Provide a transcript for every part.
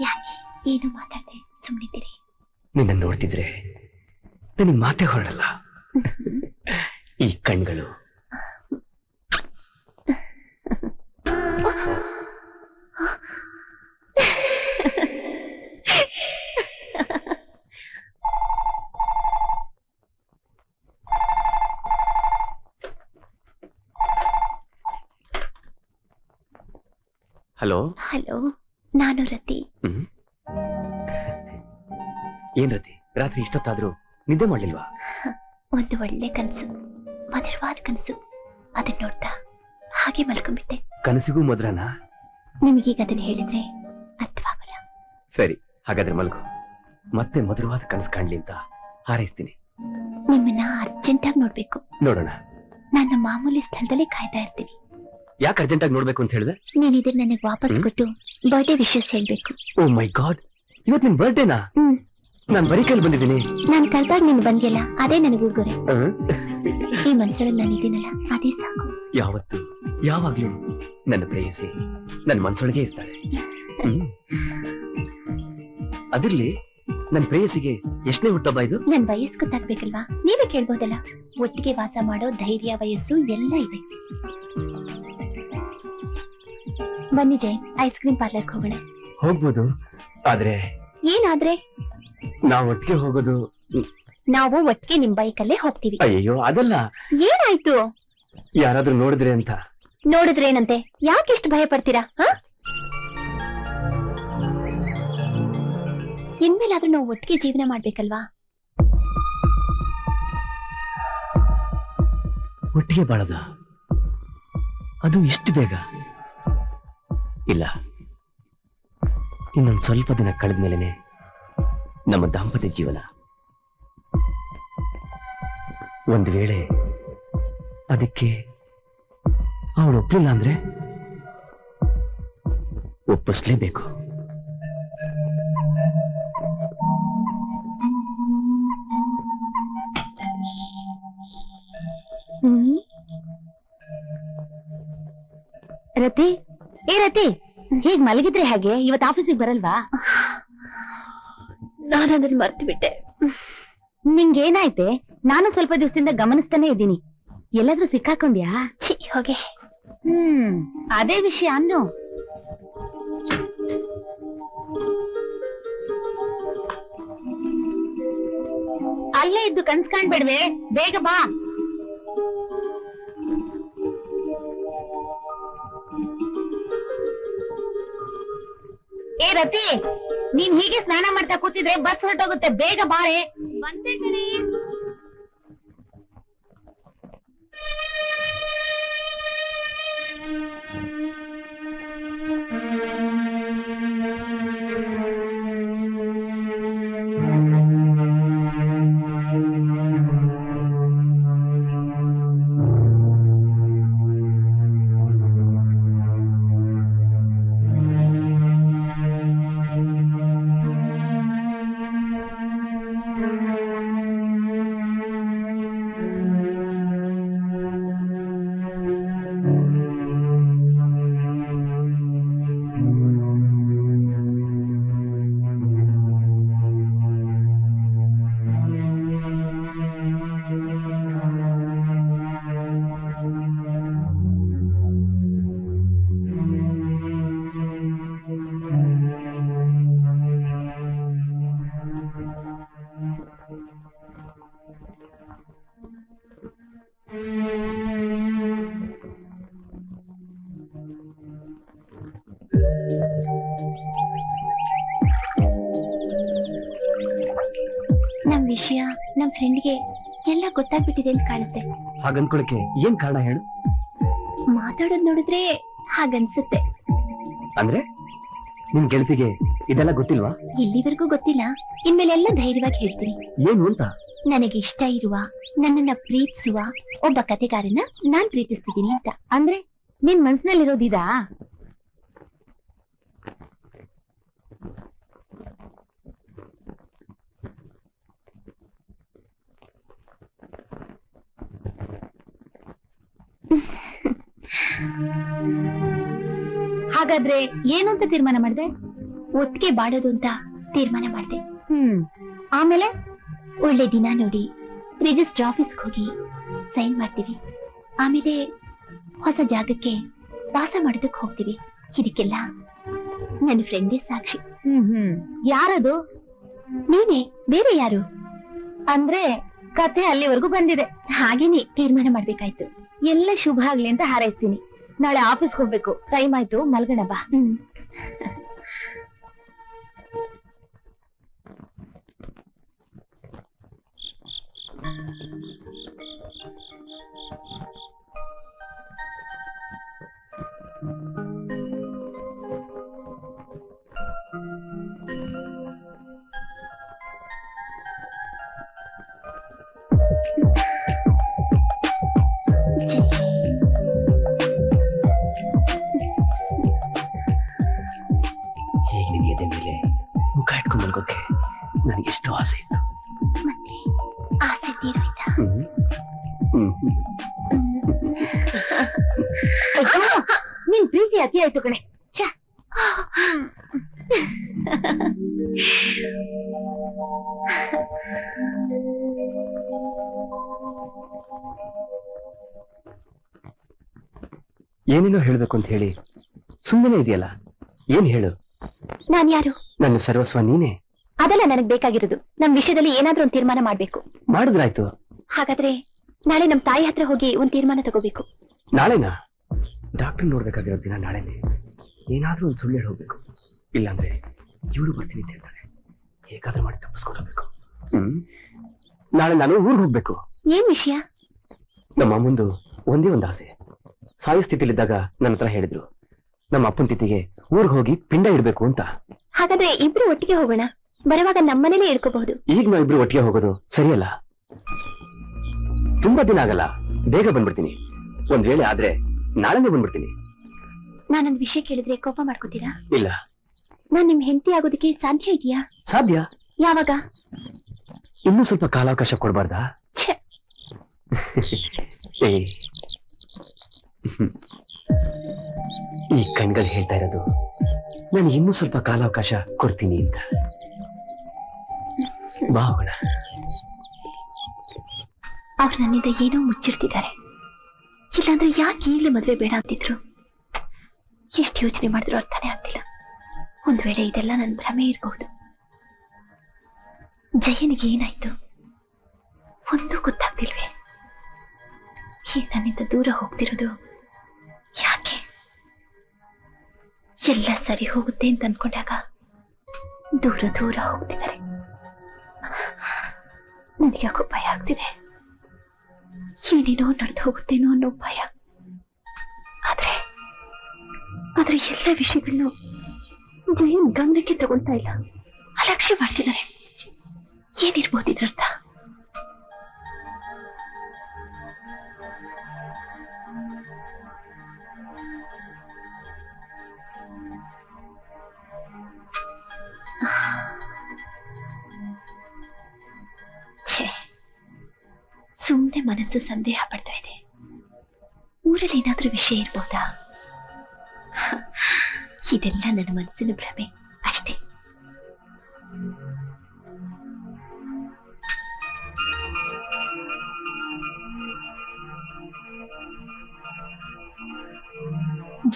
ಯಾಕೆ ಏನು ಮಾತಾಡದೆ ಸುಮ್ಮನಿದ್ದೀರಿ? ನಿನ್ನ ನೋಡ್ತಿದ್ರೆ ನನಗೆ ಮಾತೇ ಹೊರಡಲ್ಲ. ಈ ಕಣ್ಗಳು ಹಲೋ ಹಲೋ, ನಾನು ರತಿ. ಏನ್ ರತಿ, ರಾತ್ರಿ ಇಷ್ಟೊತ್ತಾದ್ರೂ ನಿದ್ದೆ ಮಾಡ್ಲಿಲ್ವಾ? ಒಂದು ಒಳ್ಳೆ ಕನಸು, ಮಧುರವಾದ ಕನಸು. ಅದನ್ನ ನೋಡ್ತಾ ಹಾಗೆ ಮಲ್ಕೊಂಡ್ಬಿಟ್ಟೆ. ಕನಸಿಗೂ ಮಧುರನಾ? ನಿಮಗೀಗ ಅದನ್ನ ಹೇಳಿದ್ರೆ ಅರ್ಥವಾಗಲ್ಲ. ಸರಿ, ಹಾಗಾದ್ರೆ ಮಲ್ಗು. ಮತ್ತೆ ಮಧುರವಾದ ಕನಸು ಕಾಣ್ಲಿ ಅಂತ ಹಾರೈಸ್ತೀನಿ. ನಿಮ್ಮನ್ನ ಅರ್ಜೆಂಟಾಗಿ ನೋಡ್ಬೇಕು. ನೋಡೋಣ. ನನ್ನ ಮಾಮೂಲಿ ಸ್ಥಳದಲ್ಲೇ ಕಾಯ್ತಾ ಇರ್ತೀನಿ. ಯಾಕೆ ಅರ್ಜೆಂಟಾಗಿ ನೋಡ್ಬೇಕು ಅಂತ ಹೇಳಿದೆ? ನೀನ್ ಇದನ್ನ ನನಗೆ ವಾಪಸ್ ಕೊಟ್ಟು ಬರ್ಡೇ ವಿಶಸ್ ಹೇಳ್ಬೇಕು. ಓ ಮೈ ಗಾಡ್, ಇವತ್ತು ನಿನ್ ಬರ್ಡೇನಾ? ನಾನ್ ಬರೀ ಕೈಲಿ ಬಂದಿದ್ದೀನಿ. ನಾನ್ ಕರೆದಾಗ ನೀನು ಬಂದಿಲ್ಲ, ಅದೇ ನನಗೆ ಉಡುಗೊರೆ. ಈ ಮನಸ್ಸಲ್ಲಿ ನಾನು ಇದೀನಲ್ಲ, ಅದೇ ಸಾಕು. ಯಾವತ್ತು ಯಾವಾಗ್ಲೂ ನನ್ನ ಪ್ರೇಯಸಿ ನನ್ನ ಮನಸ್ಸೊಳಗೆ ಇರ್ತಾಳೆ. ಅದಿರ್ಲಿ, ನನ್ನ ಪ್ರೇಯಸಿಗೆ ಎಷ್ಟನೇ ಹುಟ್ಟಬ್ಬ ಇದು? ನನ್ ವಯಸ್ಸು ಗೊತ್ತಾಗ್ಬೇಕಲ್ವಾ? ನೀವೇ ಕೇಳ್ಬೋದಲ್ಲ. ಒಟ್ಟಿಗೆ ವಾಸ ಮಾಡೋ ಧೈರ್ಯ, ವಯಸ್ಸು ಎಲ್ಲ ಇದೆ. ಬನ್ನಿ ಜೈ, ಐಸ್ ಕ್ರೀಮ್ ಪಾರ್ಲರ್ಗೆ ಹೋಗೋಣ. ಹೋಗ್ಬೋದು, ಆದ್ರೆ ಏನಾದ್ರೆ? ನಾವು ಒಟ್ಟಿಗೆ ಹೋಗೋದು. ನಾವು ಒಟ್ಟಿಗೆ ನಿಮ್ ಬೈಕಲ್ಲೇ ಹೋಗ್ತೀವಿ. ಅಯ್ಯೋ ಅದಲ್ಲ. ಏನಾಯ್ತು? ಯಾರಾದ್ರೂ ನೋಡಿದ್ರೆ ಅಂತ. ನೋಡಿದ್ರೇನಂತೆ? ಯಾಕೆಷ್ಟು ಭಯ ಪಡ್ತೀರಾ? ಇನ್ಮೇಲಾದ್ರೂ ನಾವು ಒಟ್ಟಿಗೆ ಜೀವನ ಮಾಡ್ಬೇಕಲ್ವಾ? ಒಟ್ಟಿಗೆ ಬಾಳದ? ಅದು ಇಷ್ಟು ಬೇಗ ಇಲ್ಲ. ಇನ್ನೊಂದು ಸ್ವಲ್ಪ ದಿನ ಕಳೆದ ಮೇಲೆನೆ ನಮ್ಮ ದಾಂಪತ್ಯ ಜೀವನ. ಒಂದು ವೇಳೆ ಅದಕ್ಕೆ ಅವಳು ಒಪ್ಲಿಲ್ಲ ಅಂದ್ರೆ ಒಪ್ಪಿಸ್ಲೇಬೇಕು. ರತಿ, ಏ ರತಿ, ಹೀಗ್ ಮಲಗಿದ್ರೆ ಹಾಗೆ ಇವತ್ತು ಆಫೀಸಿಗೆ ಬರಲ್ವಾ? ನಾನು ಅದನ್ನ ಮರ್ತು ಬಿಟ್ಟೆ. ನಿಂಗೇನಾಯ್ತೆ? ನಾನು ಸ್ವಲ್ಪ ದಿವಸದಿಂದ ಗಮನಿಸ್ತಾನೆ ಇದ್ದೀನಿ. ಎಲ್ಲಾದ್ರೂ ಸಿಕ್ಕಾಕೊಂಡ್ಯಾ? ಛೀ, ಹೋಗೆ. ಅದೇ ವಿಷಯ ಅನ್ನು. ಅಲ್ಲೇ ಇದ್ದು ಕನ್ಸ್ ಕಾಣ್ಬೇಡ್ವೆ, ಬೇಗ ಬಾ. ಏ ರತಿ, ನೀನ್ ಹೀಗೆ ಸ್ನಾನ ಮಾಡ್ತಾ ಕೂತಿದ್ರೆ ಬಸ್ ಹೊರಟೋಗುತ್ತೆ, ಬೇಗ ಬಾರೆ. ಬಂದೆ ಕಣೆ. ನಮ್ ವಿಷಯ ನಮ್ ಫ್ರೆಂಡ್ಗೆ ಎಲ್ಲ ಗೊತ್ತಾಗ್ಬಿಟ್ಟಿದೆ ಅಂತ ಕಾಣುತ್ತೆ. ಹಾಗನ್ಕೊಳಕ್ಕೆ ಏನ್ ಕಾರಣ ಹೇಳು? ಮಾತಾಡೋದ್ ನೋಡಿದ್ರೆ ಹಾಗನ್ಸುತ್ತೆ. ಅಂದ್ರೆ ನಿಮ್ ಗೆಳತಿಗೆ ಇದೆಲ್ಲ ಗೊತ್ತಿಲ್ವಾ? ಇಲ್ಲಿವರೆಗೂ ಗೊತ್ತಿಲ್ಲ, ಇನ್ಮೇಲೆಲ್ಲ ಧೈರ್ಯವಾಗಿ ಹೇಳ್ತೀನಿ. ಏನು ಅಂತ? ನನಗೆ ಇಷ್ಟ ಇರುವ, ನನ್ನನ್ನ ಪ್ರೀತಿಸುವ ಒಬ್ಬ ಕತೆಗಾರನ ನಾನ್ ಪ್ರೀತಿಸ್ತಿದ್ದೀನಿ ಅಂತ. ಅಂದ್ರೆ ನಿನ್ ಮನ್ಸಿನಲ್ಲಿರೋದಿದಾ? ಹಾಗಾದ್ರೆ ಏನು ಅಂತ ತೀರ್ಮಾನ ಮಾಡಿದೆ? ಒಟ್ಟಿಗೆ ಬಾಡೋದು ಅಂತ ತೀರ್ಮಾನ ಮಾಡಿದೆ. ಆಮೇಲೆ ಒಳ್ಳೆ ದಿನ ನೋಡಿ ರಿಜಿಸ್ಟರ್ ಆಫೀಸ್ಗೆ ಹೋಗಿ ಸೈನ್ ಮಾಡ್ತೀವಿ. ಆಮೇಲೆ ಹೊಸ ಜಾಗಕ್ಕೆ ವಾಸ ಮಾಡೋದಕ್ಕೆ ಹೋಗ್ತೀವಿ. ಇದಕ್ಕೆಲ್ಲ ನನ್ನ ಫ್ರೆಂಡೇ ಸಾಕ್ಷಿ. ಯಾರದು? ನೀನೇ, ಬೇರೆ ಯಾರು? ಅಂದ್ರೆ ಕಥೆ ಅಲ್ಲಿವರೆಗೂ ಬಂದಿದೆ. ಹಾಗೇನೆ ತೀರ್ಮಾನ ಮಾಡ್ಬೇಕಾಯ್ತು. ಎಲ್ಲ ಶುಭ ಆಗ್ಲಿ ಅಂತ ಹಾರೈಸ್ತೀನಿ. ನಾಳೆ ಆಫೀಸ್ಗೆ ಹೋಗ್ಬೇಕು, ಟೈಮ್ ಆಯ್ತು, ಮಲ್ಗಣ ಬಾ. ಹೇಗೆ ನಿನ್ ಎದೆ ಮೇಲೆ ಮುಖ ಇಟ್ಕೊಂಡು ಮಲ್ಗೋಕೆ ನನಗೆ ಎಷ್ಟು ಆಸೆ ಇತ್ತು. ಮತ್ತೆ ಆಸೆ ತೀರೋಯ್ತಾ? ನಿನ್ ಪ್ರೀತಿ ಅತಿ ಆಯ್ತು ಕಣೆ. ಏನೇನೋ ಹೇಳ್ಬೇಕು ಅಂತ ಹೇಳಿ ಸುಮ್ಮನೆ ಇದೆಯಲ್ಲ, ಏನ್ ಹೇಳು? ನಾನ್ ಯಾರು? ನನ್ನ ಸರ್ವಸ್ವ ನೀನೇ. ಅದೆಲ್ಲ ನನಗ್ ಬೇಕಾಗಿರೋದು. ನಮ್ ವಿಷಯದಲ್ಲಿ ಏನಾದ್ರೂ ಒಂದು ತೀರ್ಮಾನ ಮಾಡ್ಬೇಕು. ಮಾಡಿದ್ರಾಯ್ತು. ಹಾಗಾದ್ರೆ ನಾಳೆ ನಮ್ ತಾಯಿ ಹತ್ರ ಹೋಗಿ ಒಂದ್ ತೀರ್ಮಾನ ತಗೋಬೇಕು. ನಾಳೆನಾ? ಡಾಕ್ಟರ್ ನೋಡ್ಬೇಕಾಗಿರೋ ದಿನ ನಾಳೆನೆ. ಏನಾದ್ರೂ ಒಂದು ಸುಳ್ಳು ಹೋಗ್ಬೇಕು, ಇಲ್ಲಾಂದ್ರೆ ಇವರು ಬರ್ತೀನಿ ಅಂತ ಹೇಳ್ತಾರೆ. ಹೇಗಾದ್ರೂ ಮಾಡಿ ತಪ್ಪಿಸ್ಕೊಂಡು ಹೋಗ್ಬೇಕು. ನಾಳೆ ನಾನು ಊರಿಗೆ ಹೋಗ್ಬೇಕು. ಏನ್ ವಿಷಯ? ನಮ್ಮ ಅಮ್ಮಂದು ಒಂದೇ ಒಂದು ಆಸೆ. ಸಾಯೋ ಸ್ಥಿತಿಲಿದ್ದಾಗ ನನ್ನ ಹತ್ರ ಹೇಳಿದ್ರು, ನಮ್ಮ ಅಪ್ಪನ ತಿಥಿಗೆ ಊರಿಗೆ ಹೋಗಿ ಪಿಂಡ ಇಡ್ಬೇಕು ಅಂತ. ಹಾಗಾದ್ರೆ ಇಬ್ರು ಒಟ್ಟಿಗೆ ಹೋಗೋಣ. ಬರುವಾಗ ನಮ್ಮನೇಲೆ ಇಡ್ಕೋಬಹುದು. ಈಗ ನಾವಿಬ್ರು ಒಟ್ಟಿಗೆ ಹೋಗೋದು ಸರಿಯಲ್ಲ. ತುಂಬಾ ದಿನ ಆಗಲ್ಲ, ಬೇಗ ಬಂದ್ಬಿಡ್ತೀನಿ. ಒಂದ್ ವೇಳೆ ಆದ್ರೆ ನಾಳೆನೇ ಬಂದ್ಬಿಡ್ತೀನಿ. ನಾನೊಂದ್ ವಿಷಯ ಕೇಳಿದ್ರೆ ಕೋಪ ಮಾಡ್ಕೋತೀರಾ? ಇಲ್ಲ. ನಾನ್ ನಿಮ್ ಹೆಂಡತಿ ಆಗೋದಕ್ಕೆ ಸಾಧ್ಯ ಇದೆಯಾ? ಸಾಧ್ಯ. ಯಾವಾಗ? ಇನ್ನೂ ಸ್ವಲ್ಪ ಕಾಲಾವಕಾಶ ಕೊಡಬಾರ್ದಾ? ಏ, ಈ ಕಣ್ಗಳು ಹೇಳ್ತಾ ಇರೋದು ನಾನು ಇನ್ನೂ ಸ್ವಲ್ಪ ಕಾಲಾವಕಾಶ ಕೊಡ್ತೀನಿ ಅಂತ. ಬಾ ಹೋಗೋಣ. ಅವ್ರು ನನ್ನಿಂದ ಏನೋ ಮುಚ್ಚಿಡ್ತಿದ್ದಾರೆ. ಇಲ್ಲಾಂದ್ರೆ ಯಾಕೆ ಈಗಲೇ ಮದ್ವೆ ಬೇಡ ಅಂತಿದ್ರು? ಎಷ್ಟು ಯೋಚನೆ ಮಾಡಿದ್ರು ಅರ್ಥನೇ ಆಗ್ತಿಲ್ಲ. ಒಂದ್ ವೇಳೆ ಇದೆಲ್ಲ ನನ್ ಭ್ರಮೆ ಇರಬಹುದು. ಜಯನಿಗೆ ಏನಾಯ್ತು ಒಂದು ಗೊತ್ತಾಗ್ತಿಲ್ವೇ? ಈಗ ನನ್ನಿಂದ ದೂರ ಹೋಗ್ತಿರೋದು ಯಾಕೆ? ಎಲ್ಲ ಸರಿ ಹೋಗುತ್ತೆ ಅಂತ ಅನ್ಕೊಂಡಾಗ ದೂರ ದೂರ ಹೋಗ್ತಿದ್ದಾರೆ. ನನಗೆ ಯಾಕೋ ಭಯ ಆಗ್ತಿದೆ. ಏನೇನೋ ನಡೆದು ಹೋಗುತ್ತೇನೋ ಅನ್ನೋ ಭಯ. ಆದ್ರೆ ಎಲ್ಲ ವಿಷಯಗಳನ್ನು ಜಯನ್ ಗಮನಕ್ಕೆ ತಗೊಳ್ತಾ ಇಲ್ಲ, ಅಲಕ್ಷ್ಯ ಮಾಡ್ತಿದ್ದಾರೆ. ಏನಿರ್ಬೋದು ಇದ್ರರ್ಥ? ಸುಮ್ಮನೆ ಮನಸ್ಸು ಸಂದೇಹ ಪಡ್ತಾ ಇದೆ. ಊರಲ್ಲಿ ಏನಾದ್ರೂ ವಿಷಯ ಇರ್ಬೋದಾ? ಇದೆಲ್ಲ ನನ್ನ ಮನಸ್ಸಿನ ಭ್ರಮೆ ಅಷ್ಟೇ.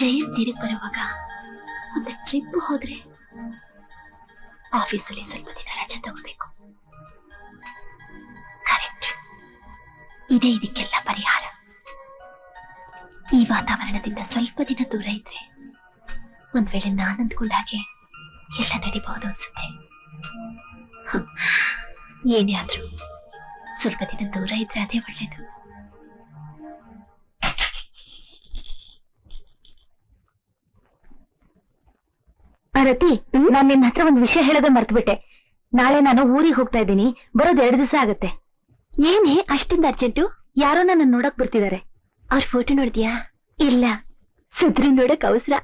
ಜಯಂತ್ ತಿರುಗಿ ಬರುವಾಗ ಒಂದು ಟ್ರಿಪ್ ಹೋದ್ರೆ ಆಫೀಸಲ್ಲಿ ಸ್ವಲ್ಪ ದಿನ ರಜೆ ತಗೋಬೇಕು. ಕರೆಕ್ಟ್, ಇದೇ ಇದಕ್ಕೆಲ್ಲ ಪರಿಹಾರ. ಈ ವಾತಾವರಣದಿಂದ ಸ್ವಲ್ಪ ದಿನ ದೂರ ಇದ್ರೆ ಒಂದ್ ವೇಳೆ ನಾನು ಅಂದ್ಕೊಂಡ ಹಾಗೆ ಎಲ್ಲ ನಡಿಬಹುದು ಅನ್ಸುತ್ತೆ. ಏನೇ ಆದ್ರೂ ಸ್ವಲ್ಪ ದಿನ ದೂರ ಇದ್ರೆ ಅದೇ ಒಳ್ಳೇದು. ರತಿ, ನಾನ್ ನಿನ್ನ ಹತ್ರ ಒಂದು ವಿಷಯ ಹೇಳೋದೇ ಮರ್ತ್ಬಿಟ್ಟೆ. ನಾಳೆ ನಾನು ಊರಿಗೆ ಹೋಗ್ತಾ ಇದ್ದೀನಿ. ಬರೋದು 2 ದಿವಸ ಆಗತ್ತೆ. ಏನೇ ಅಷ್ಟೊಂದು ಅರ್ಜೆಂಟು? ಯಾರೋ ನನ್ನ ನೋಡಕ್ ಬರ್ತಿದ್ದಾರೆ. ಅವ್ರ ಫೋಟೋ ನೋಡಿದ್ಯಾ? ಇಲ್ಲ, ಸುದ್ರಿ ನೋಡಕ್ ಅವಸರ.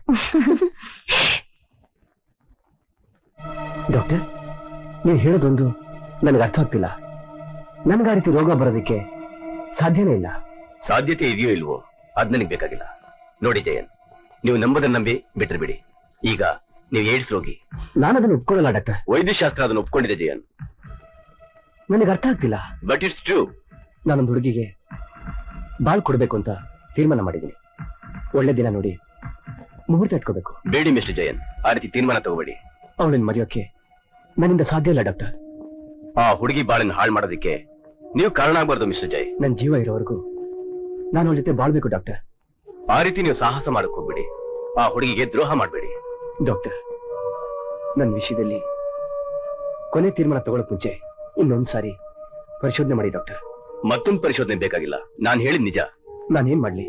ಡಾಕ್ಟರ್, ನೀವು ಹೇಳೋದೊಂದು ನನಗೆ ಅರ್ಥ ಆಗ್ತಿಲ್ಲ. ನನ್ಗೆ ಆ ರೀತಿ ರೋಗ ಬರೋದಕ್ಕೆ ಸಾಧ್ಯನೇ ಇಲ್ಲ. ಸಾಧ್ಯತೆ ಇದೆಯೋ ಇಲ್ವೋ ಅದ್ ನನಗೆ ಬೇಕಾಗಿಲ್ಲ. ನೋಡಿ ಜಯನ್, ನೀವು ನಂಬುದನ್ನ ನಂಬಿ ಬಿಟ್ರೆ ಬಿಡಿ. ಈಗ ನೀವು ಏಡ್ಸ್ ರೋಗಿ. ನಾನು ಅದನ್ನು ಒಪ್ಕೊಳ್ಳಲ್ಲ ಡಾಕ್ಟರ್. ವೈದ್ಯಶಾಸ್ತ್ರ ಅದನ್ನು ಒಪ್ಕೊಂಡಿದೆ ಜಯನ್. ನನಗೆ ಅರ್ಥ ಆಗ್ತಿಲ್ಲ. But it's true. ನಾನೊಂದು ಹುಡುಗಿಗೆ ಬಾಳ್ ಕೊಡ್ಬೇಕು ಅಂತ ತೀರ್ಮಾನ ಮಾಡಿದ್ದೀನಿ. ಒಳ್ಳೆ ದಿನ ನೋಡಿ ಮುಹೂರ್ತ ಇಟ್ಕೋಬೇಕು. ಬೇಡಿ ಮಿಸ್ಟರ್ ಜಯನ್, ಆ ರೀತಿ ತೀರ್ಮಾನ ತಗೋಬೇಡಿ. ಅವಳನ್ನ ಮರೆಯೋಕೆ ನನ್ನಿಂದ ಸಾಧ್ಯ ಇಲ್ಲ ಡಾಕ್ಟರ್. ಆ ಹುಡುಗಿ ಬಾಳನ್ನು ಹಾಳು ಮಾಡೋದಕ್ಕೆ ನೀವು ಕಾರಣ ಆಗ್ಬಾರ್ದು ಮಿಸ್ಟರ್ ಜಯ್. ನನ್ನ ಜೀವ ಇರೋವರೆಗೂ ನಾನು ಅವಳ ಜೊತೆ ಬಾಳ್ಬೇಕು ಡಾಕ್ಟರ್. ಆ ರೀತಿ ನೀವು ಸಾಹಸ ಮಾಡಕ್ ಹೋಗ್ಬೇಡಿ. ಆ ಹುಡುಗಿಗೆ ದ್ರೋಹ ಮಾಡಬೇಡಿ. ಡಾಕ್ಟರ್, ನನ್ನ ವಿಷಯದಲ್ಲಿ ಕೊನೆ ತೀರ್ಮಾನ ತಗೊಳಕ್ ಮುಂಚೆ ಇನ್ನೊಂದ್ಸಾರಿ ಪರಿಶೋಧನೆ ಮಾಡಿ ಡಾಕ್ಟರ್. ಮತ್ತೊಂದು ಪರಿಶೋಧನೆ ಬೇಕಾಗಿಲ್ಲ. ನಾನು ಹೇಳಿದ್ ನಿಜ. ನಾನೇನ್ ಮಾಡ್ಲಿ?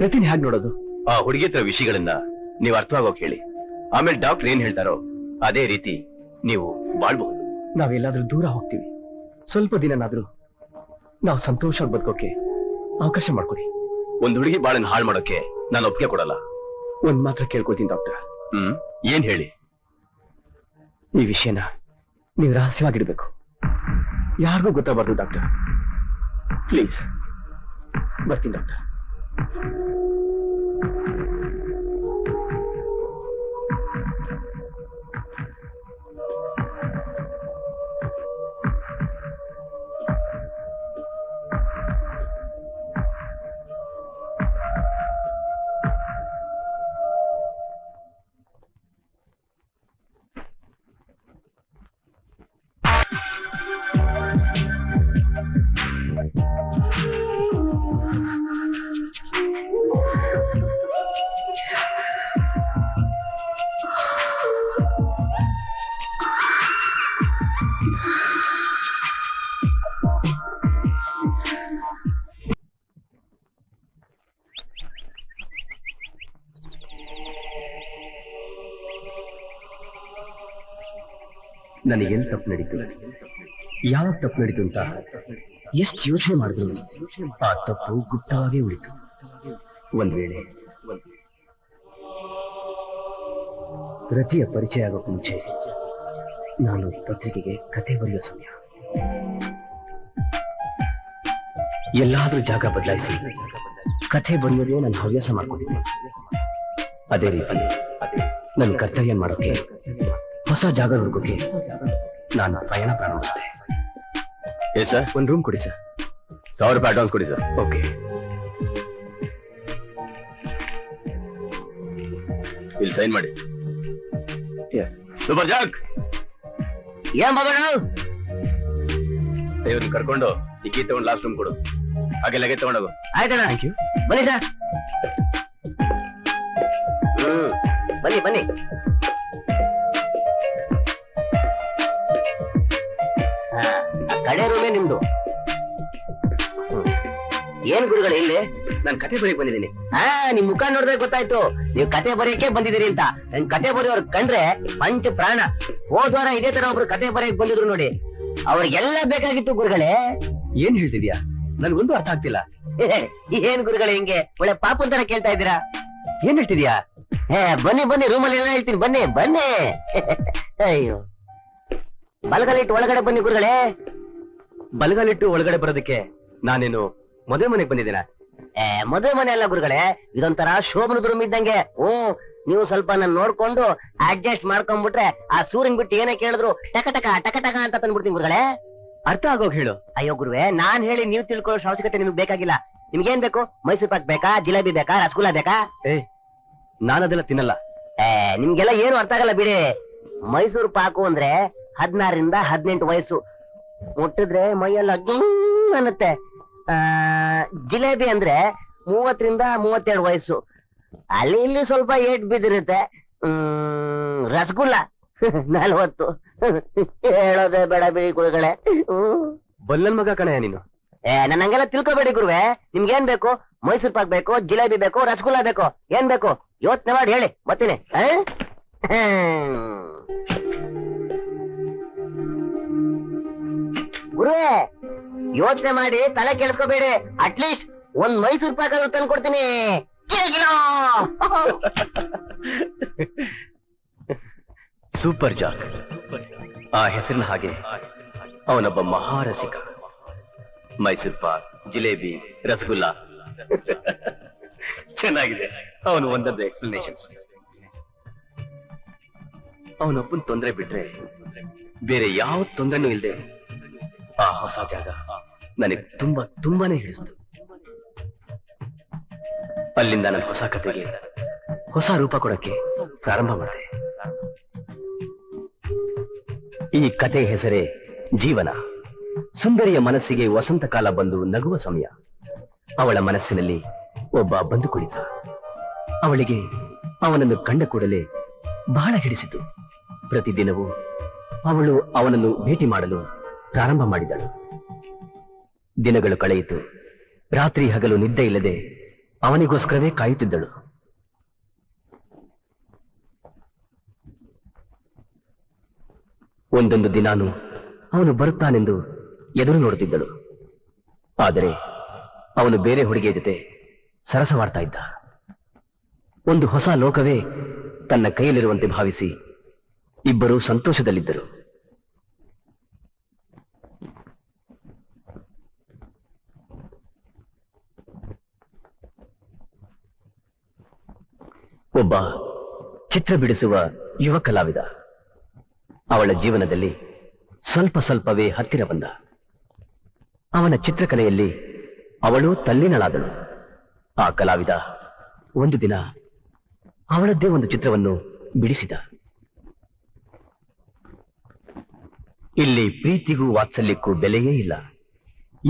ರತಿನ್ ಹೇಗ್ ನೋಡೋದು? ಆ ಹುಡುಗಿ ಹತ್ರ ವಿಷಯಗಳನ್ನ ನೀವು ಅರ್ಥವಾಗೋಕ್ ಹೇಳಿ. ಆಮೇಲೆ ಡಾಕ್ಟರ್ ಏನ್ ಹೇಳ್ತಾರೋ ಅದೇ ರೀತಿ ನೀವು ಬಾಳ್ಬಹುದು. ನಾವೆಲ್ಲಾದ್ರೂ ದೂರ ಹೋಗ್ತೀವಿ, ಸ್ವಲ್ಪ ದಿನನಾದ್ರೂ ನಾವು ಸಂತೋಷವಾಗಿ ಬದುಕೋಕೆ ಅವಕಾಶ ಮಾಡ್ಕೊಡಿ. ಒಂದ್ ಹುಡುಗಿ ಬಾಳನ್ನ ಹಾಳು ಮಾಡೋಕೆ ನಾನು ಒಪ್ಪಿಗೆ ಕೊಡಲ್ಲ. ಒಂದ್ ಮಾತ್ರ ಕೇಳ್ಕೊಳ್ತೀನಿ ಡಾಕ್ಟರ್. ಏನ್ ಹೇಳಿ? ಈ ವಿಷಯನ ನೀವು ರಹಸ್ಯವಾಗಿಡ್ಬೇಕು. ಯಾರಿಗೂ ಗೊತ್ತಾಗಬಾರ್ದು ಡಾಕ್ಟರ್. ಪ್ಲೀಸ್. ಬರ್ತೀನಿ ಡಾಕ್ಟರ್. ನನಗೆಲ್ಲಿ ತಪ್ಪು ನಡೀತು, ಯಾವಾಗ ತಪ್ಪು ನಡೀತು ಅಂತ ಎಷ್ಟು ಯೋಚನೆ ಮಾಡಿದ್ರು ಆ ತಪ್ಪು ಗುಪ್ತವಾಗೇ ಉಳಿತು. ಒಂದ್ ವೇಳೆ ರತಿಯ ಪರಿಚಯ ಆಗೋಕ್ ಮುಂಚೆ ನಾನು ಪತ್ರಿಕೆಗೆ ಕತೆ ಬರೆಯೋ ಸಮಯ. ಎಲ್ಲಾದ್ರೂ ಜಾಗ ಬದಲಾಯಿಸಿ ಕಥೆ ಬರೆಯೋದೇ ನನ್ನ ಹವ್ಯಾಸ ಮಾಡ್ಕೊಂಡಿದ್ದೆ. ಅದೇ ರೀತಿ ನನ್ನ ಕರ್ತವ್ಯ ಮಾಡೋಕೆ, ಹೊಸ ಜಾಗ ಹುಡುಕೋಕೆ ನಾನು ಪ್ರಯಾಣ ಪ್ರಾರಂಭಿಸಿದೆ. ಸರ್, ಒಂದು ರೂಮ್ ಕೊಡಿ ಸರ್. 1000 ರೂಪಾಯಿ ಅಡ್ವಾನ್ಸ್ ಕೊಡಿ ಸರ್. ಓಕೆ. ಇಲ್ಲಿ ಸೈನ್ ಮಾಡಿ. ಎಸ್. Super Jack. ಏನ್ ಮಗನ? ಇವ್ರನ್ನ ಕರ್ಕೊಂಡು ಈ ಕೀ ತಗೊಂಡು ಲಾಸ್ಟ್ ರೂಮ್ ಕೊಡು. ಹಾಗೆ ಲಗೇಜ್ ತಗೊಂಡೋಗು. ಆಯ್ತಣ್ಣ. Thank you. ಬನ್ನಿ ಸರ್. ಬನ್ನಿ ಬನ್ನಿ. ಕಡೆ ರೂಮೇ ನಿಮ್ದು. ಏನ್ ಗುರುಗಳು ಇಲ್ಲಿ? ನಾನು ಕತೆ ಬರೆಯಕ್ ಬಂದಿದ್ದೀನಿ. ನಿಮ್ ಮುಖ ನೋಡಿದ್ರೆ ಗೊತ್ತಾಯ್ತು ನೀವು ಕತೆ ಬರೆಯಕ್ಕೆ ಬಂದಿದ್ದೀರಿ ಅಂತ. ನನ್ ಕತೆ ಬರೆಯೋರ್ ಕಂಡ್ರೆ ಪಂಚ ಪ್ರಾಣ. ಹೋದ್ವಾರ ಇದೇ ತರ ಒಬ್ರು ಕತೆ ಬರೆಯಕ್ ಬಂದಿದ್ರು ನೋಡಿ, ಅವ್ರಿಗೆಲ್ಲ ಬೇಕಾಗಿತ್ತು ಗುರುಗಳೇ. ಏನ್ ಹೇಳ್ತಿದ್ಯಾ? ನನ್ಗೊಂದು ಅರ್ಥ ಆಗ್ತಿಲ್ಲ. ಏನ್ ಗುರುಗಳೇ ಹಿಂಗೆ ಒಳ್ಳೆ ಪಾಪನ್ ತರ ಕೇಳ್ತಾ ಇದ್ದೀರಾ? ಏನ್ ಹೇಳ್ತಿದ್ಯಾ? ಬನ್ನಿ ಬನ್ನಿ, ರೂಮಲ್ಲಿ ಎಲ್ಲ ಹೇಳ್ತೀನಿ. ಬನ್ನಿ ಬನ್ನಿ. ಅಯ್ಯೋ, ಬಲಗಲಿಟ್ಟು ಒಳಗಡೆ ಬನ್ನಿ ಗುರುಗಳೇ. ಬಲಗಲಿಟ್ಟು ಒಳಗಡೆ ಬರೋದಕ್ಕೆ ನಾನೇನು ಮದುವೆ ಮನೆಗೆ ಬಂದಿದ್ದೀನ? ಮದುವೆ ಮನೆ ಅಲ್ಲ ಗುರುಗಳೇ, ಇದೊಂಥರ ಶೋಭನದ ರೂಮ್ ಇದ್ದಂಗೆ. ನೀವು ಸ್ವಲ್ಪ ನನ್ನ ನೋಡ್ಕೊಂಡು ಅಡ್ಜಸ್ಟ್ ಮಾಡ್ಕೊಂಡ್ಬಿಟ್ರೆ ಆ ಸೂರ್ಯನ್ ಬಿಟ್ಟು ಏನೇ ಕೇಳಿದ್ರು ಟಕ ಟಕ ಟಕ ಟಕ ಅಂತ ತಂದ್ಬಿಡ್ತೀನಿ ಗುರುಗಳೇ. ಅರ್ಥ ಆಗೋಗ್ ಹೇಳು. ಅಯ್ಯೋ ಗುರುವೆ, ನಾನ್ ಹೇಳಿ ನೀವು ತಿಳ್ಕೊಳ್ಳೋ ಅವಶ್ಯಕತೆ ನಿಮ್ಗೆ ಬೇಕಾಗಿಲ್ಲ. ನಿಮ್ಗೇನ್ ಬೇಕು? ಮೈಸೂರು ಪಾಕ್ ಬೇಕಾ, ಜಿಲೇಬಿ ಬೇಕಾ, ರಸಗುಲ್ಲ ಬೇಕಾ? ನಾನದೆಲ್ಲ ತಿನ್ನಲ್ಲ. ನಿಮ್ಗೆಲ್ಲ ಏನು ಅರ್ಥ ಆಗಲ್ಲ ಬಿಡಿ. ಮೈಸೂರು ಪಾಕು ಅಂದ್ರೆ 16 ರಿಂದ 18 ವಯಸ್ಸು, ಮುಟ್ಟಿದ್ರೆ ಮೈಯೆಲ್ಲ ಅನ್ನತ್ತೆ. ಜಿಲೇಬಿ ಅಂದ್ರೆ 30 ರಿಂದ 32 ವಯಸ್ಸು, ಅಲ್ಲಿ ಇಲ್ಲಿ ಸ್ವಲ್ಪ ಏಟ್ ಬಿದ್ದಿರುತ್ತೆ. ರಸಗುಲ್ಲ 40. ಹೇಳೋದೇ ಬೇಡ ಬಿಡಿ ಗುರುಗಳೇ. ಬಲ್ಲನ್ ಮಗ ಕಣಯ್ಯ ನೀನು. ನನ್ನ ಹಂಗೆಲ್ಲ ತಿಳ್ಕೊಬೇಡಿ ಗುರುವೆ. ನಿಮ್ಗೇನ್ ಬೇಕು? ಮೈಸೂರು ಪಾಕ್ ಬೇಕು, ಜಿಲೇಬಿ ಬೇಕು, ರಸಗುಲ್ಲ ಬೇಕು, ಏನ್ ಬೇಕು ಯೋಚನೆ ಮಾಡಿ ಹೇಳಿ, ಬರ್ತೀನಿ. ಗುರುವೆ, ಯೋಚನೆ ಮಾಡಿ ತಲೆ ಕೆಲ್ಸ್ಕೋಬೇಡಿ. ಅಟ್ಲೀಸ್ಟ್ ಒಂದ್ ಮೈಸೂರು ಪಾಕ್ ಆದ್ರೂ ತಂದು ಕೊಡ್ತೀನಿ. Super Jack. ಆ ಹೆಸರಿನ ಹಾಗೆ ಅವನೊಬ್ಬ ಮಹಾರಸಿಕ. ಮೈಸೂರು ಪಾಕ್, ಜಿಲೇಬಿ, ರಸಗುಲ್ಲ ಚೆನ್ನಾಗಿದೆ ಅವನು ಒಂದೊಂದು ಎಕ್ಸ್ಪ್ಲನೇಷನ್ಸ್. ಅವನೊಬ್ಬನ ತೊಂದರೆ ಬಿಟ್ರೆ ಬೇರೆ ಯಾವ ತೊಂದರೆನೂ ಇಲ್ಲದೆ ಆ ಹೊಸ ಜಾಗ ನನಗೆ ತುಂಬಾನೇ ಹಿಡಿಸ್ತು. ಅಲ್ಲಿಂದ ನನ್ನ ಹೊಸ ಕಥೆಗೆ ಹೊಸ ರೂಪ ಕೊಡಕ್ಕೆ ಪ್ರಾರಂಭ ಮಾಡಿದೆ. ಈ ಕತೆ ಹೆಸರೇ ಜೀವನ. ಸುಂದರಿಯ ಮನಸ್ಸಿಗೆ ವಸಂತ ಕಾಲ ಬಂದು ನಗುವ ಸಮಯ. ಅವಳ ಮನಸ್ಸಿನಲ್ಲಿ ಒಬ್ಬ ಬಂದು ಕುಳಿತ. ಅವಳಿಗೆ ಅವನನ್ನು ಕಂಡ ಕೂಡಲೇ ಬಹಳ ಹಿಡಿಸಿತು. ಪ್ರತಿದಿನವೂ ಅವಳು ಅವನನ್ನು ಭೇಟಿ ಮಾಡಲು ಪ್ರಾರಂಭ ಮಾಡಿದಳು. ದಿನಗಳು ಕಳೆಯಿತು. ರಾತ್ರಿ ಹಗಲು ನಿದ್ದೆ ಇಲ್ಲದೆ ಅವನಿಗೋಸ್ಕರವೇ ಕಾಯುತ್ತಿದ್ದಳು. ಒಂದೊಂದು ದಿನಾನು ಅವನು ಬರುತ್ತಾನೆಂದು ಎದುರು ನೋಡುತ್ತಿದ್ದಳು. ಆದರೆ ಅವನು ಬೇರೆ ಹುಡುಗಿಯ ಜೊತೆ ಸರಸವಾಡ್ತಾ ಇದ್ದ. ಒಂದು ಹೊಸ ಲೋಕವೇ ತನ್ನ ಕೈಯಲ್ಲಿರುವಂತೆ ಭಾವಿಸಿ ಇಬ್ಬರು ಸಂತೋಷದಲ್ಲಿದ್ದರು. ಒಬ್ಬ ಚಿತ್ರ ಬಿಡಿಸುವ ಯುವ ಕಲಾವಿದ ಅವಳ ಜೀವನದಲ್ಲಿ ಸ್ವಲ್ಪ ಸ್ವಲ್ಪವೇ ಹತ್ತಿರ ಬಂದ. ಅವನ ಚಿತ್ರಕಲೆಯಲ್ಲಿ ಅವಳು ತಲ್ಲೀನಳಾದಳು. ಆ ಕಲಾವಿದ ಒಂದು ದಿನ ಅವಳದ್ದೇ ಒಂದು ಚಿತ್ರವನ್ನು ಬಿಡಿಸಿದ. ಇಲ್ಲಿ ಪ್ರೀತಿಗೂ ವಾತ್ಸಲ್ಯಕ್ಕೂ ಬೆಲೆಯೇ ಇಲ್ಲ.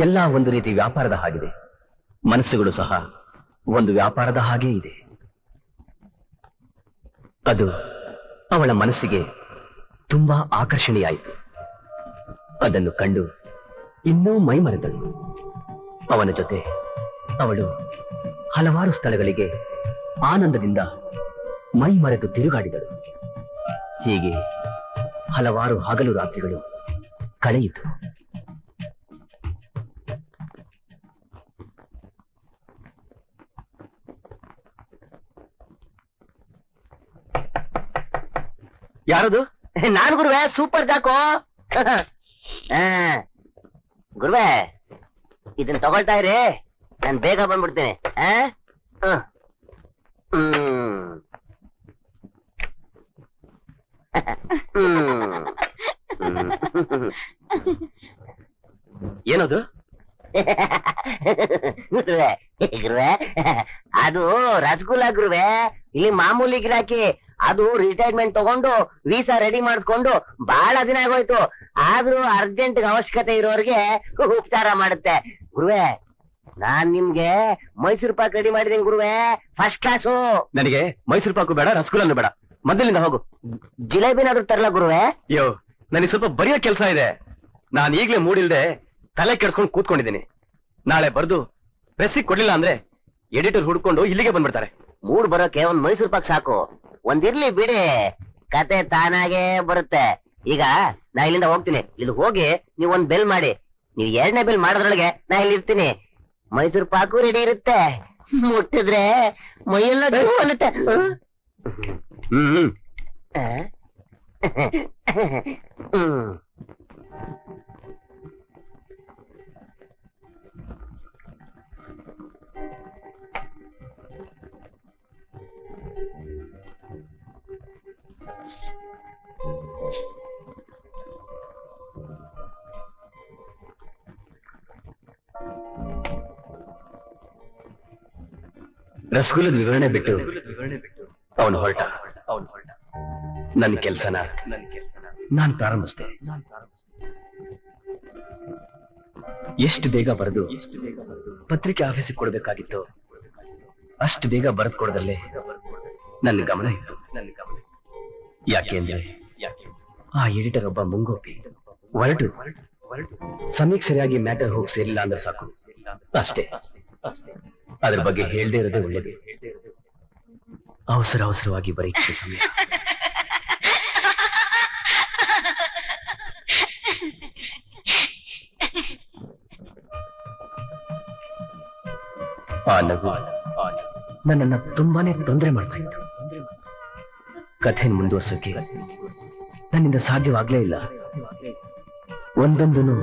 ಎಲ್ಲ ಒಂದು ರೀತಿ ವ್ಯಾಪಾರದ ಹಾಗಿದೆ. ಮನಸ್ಸುಗಳು ಸಹ ಒಂದು ವ್ಯಾಪಾರದ ಹಾಗೇ ಇದೆ. ಅದು ಅವಳ ಮನಸ್ಸಿಗೆ ತುಂಬಾ ಆಕರ್ಷಣೆಯಾಯಿತು. ಅದನ್ನು ಕಂಡು ಇನ್ನೂ ಮೈಮರೆದಳು. ಅವನ ಜೊತೆ ಅವಳು ಹಲವಾರು ಸ್ಥಳಗಳಿಗೆ ಆನಂದದಿಂದ ಮೈಮರೆತು ತಿರುಗಾಡಿದಳು. ಹೀಗೆ ಹಲವಾರು ಹಗಲು ರಾತ್ರಿಗಳು ಕಳೆಯಿತು. ಯಾರದು? ನಾನು ಗುರುವೆ, ಸೂಪರ್ ಜಾಕೋ. ಗುರುವೆ, ಇದನ್ನ ತಗೊಳ್ತಾ ಇರಿ, ನಾನು ಬೇಗ ಬಂದ್ಬಿಡ್ತೇನೆ. ಏನದು? ಗುರುವೆ ಗುರುವೆ, ಅದು ರಸಗುಲ್ಲ ಗುರುವೆ. ಇಲ್ಲಿ ಮಾಮೂಲಿ ಗಿರಾಕಿ. ಅದು ರಿಟೈರ್ಮೆಂಟ್ ತಗೊಂಡು ವೀಸಾ ರೆಡಿ ಮಾಡಿಸ್ಕೊಂಡು ಬಹಳ ದಿನ ಆಗೋಯ್ತು. ಆದ್ರೂ ಅರ್ಜೆಂಟ್ ಅವಶ್ಯಕತೆ ಇರೋರಿಗೆ ಉಪಚಾರ ಮಾಡುತ್ತೆ. ಗುರುವೆ, ನಾನ್ ನಿಮ್ಗೆ ಮೈಸೂರು ಪಾಕ್ ರೆಡಿ ಮಾಡಿದೀನಿ ಗುರುವೆ, ಫಸ್ಟ್ ಕ್ಲಾಸು. ನನಗೆ ಮೈಸೂರು ಪಾಕು ಬೇಡ, ರಸಗುಲ್ಲನು ಬೇಡ. ಮೊದಲಿನಿಂದ ಹೋಗು. ಜಿಲೇಬಿನಾದ್ರೂ ತರಲ್ಲ ಗುರುವೆ? ಅಯ್ಯೋ, ನನಗೆ ಸ್ವಲ್ಪ ಬರೆಯೋ ಕೆಲಸ ಇದೆ. ನಾನು ಈಗ್ಲೇ ಮೂಡಿಲ್ದೆ ತಲೆ ಕೆಡ್ಸ್ಕೊಂಡು ಕೂತ್ಕೊಂಡಿದ್ದೀನಿ. ನಾಳೆ ಬರ್ದು ಪ್ರೆಸ್ಸಿಗೆ ಕೊಡ್ಲಿಲ್ಲ ಅಂದ್ರೆ ಎಡಿಟರ್ ಹುಡ್ಕೊಂಡು ಇಲ್ಲಿಗೆ ಬಂದ್ಬಿಡ್ತಾರೆ. ಮೂಡ್ ಬರೋಕೆ ಒಂದ್ ಮೈಸೂರು ಪಾಕ್ ಸಾಕು. ಒಂದಿರ್ಲಿ ಬಿಡಿ, ಕತೆ ತಾನಾಗೆ ಬರುತ್ತೆ. ಈಗ ನಾ ಇಲ್ಲಿಂದ ಹೋಗ್ತೀನಿ. ಇಲ್ಲಿ ಹೋಗಿ ನೀವ್ ಒಂದ್ ಬೆಲ್ ಮಾಡಿ. ನೀವ್ 2ನೇ ಬೆಲ್ ಮಾಡೋದ್ರೊಳಗೆ ನಾ ಇಲ್ಲಿ ಇರ್ತೀನಿ. ಮೈಸೂರು ಪಾಕು ರೆಡಿ ಇರುತ್ತೆ. ಮುಟ್ಟಿದ್ರೆ ಮೈಯೆಲ್ಲ ಅನ್ನುತ್ತೆ. ರಸಗುಲ್ಲದ ವಿವರಣೆ ಬಿಟ್ಟು ಅವನು ಹೊರಟ. ನನ್ನ ಕೆಲಸನ ನಾನು ಪ್ರಾರಂಭಿಸಿದೆ. ಎಷ್ಟು ಬೇಗ ಬರೆದು ಪತ್ರಿಕೆ ಆಫೀಸಿಗೆ ಕೊಡಬೇಕಾಗಿತ್ತು ಅಷ್ಟು ಬೇಗ ಬರೆದು ಕೊಡದಲ್ಲೇ ನನ್ನ ಗಮನ ಇತ್ತು. ಯಾಕೆಂದ್ರೆ ಆ ಎಡಿಟರ್ ಒಬ್ಬ ಮುಂಗೋಪಿ. ಹೊರಟು ಸಮಯಕ್ಕೆ ಸರಿಯಾಗಿ ಮ್ಯಾಟರ್ ಹೋಗಿ ಸೇರಿಲ್ಲ ಅಂದ್ರೆ ಸಾಕು, ಅಷ್ಟೇ. ಅದ್ರ ಬಗ್ಗೆ ಹೇಳ್ದೇ ಇರೋದೇ ಒಳ್ಳೇದು. ಅವಸರವಾಗಿ ಬರೀತಿದ್ದ ಸಮಯ. ಆ ನಗು ನನ್ನನ್ನ ತುಂಬಾನೇ ತೊಂದರೆ ಮಾಡ್ತಾ ಇತ್ತು. ಕಥೆಯನ್ನು ಮುಂದುವರ್ಸಕ್ಕೆ ನನ್ನಿಂದ ಸಾಧ್ಯವಾಗ್ಲೇ ಇಲ್ಲ. ಒಂದೊಂದನ್ನು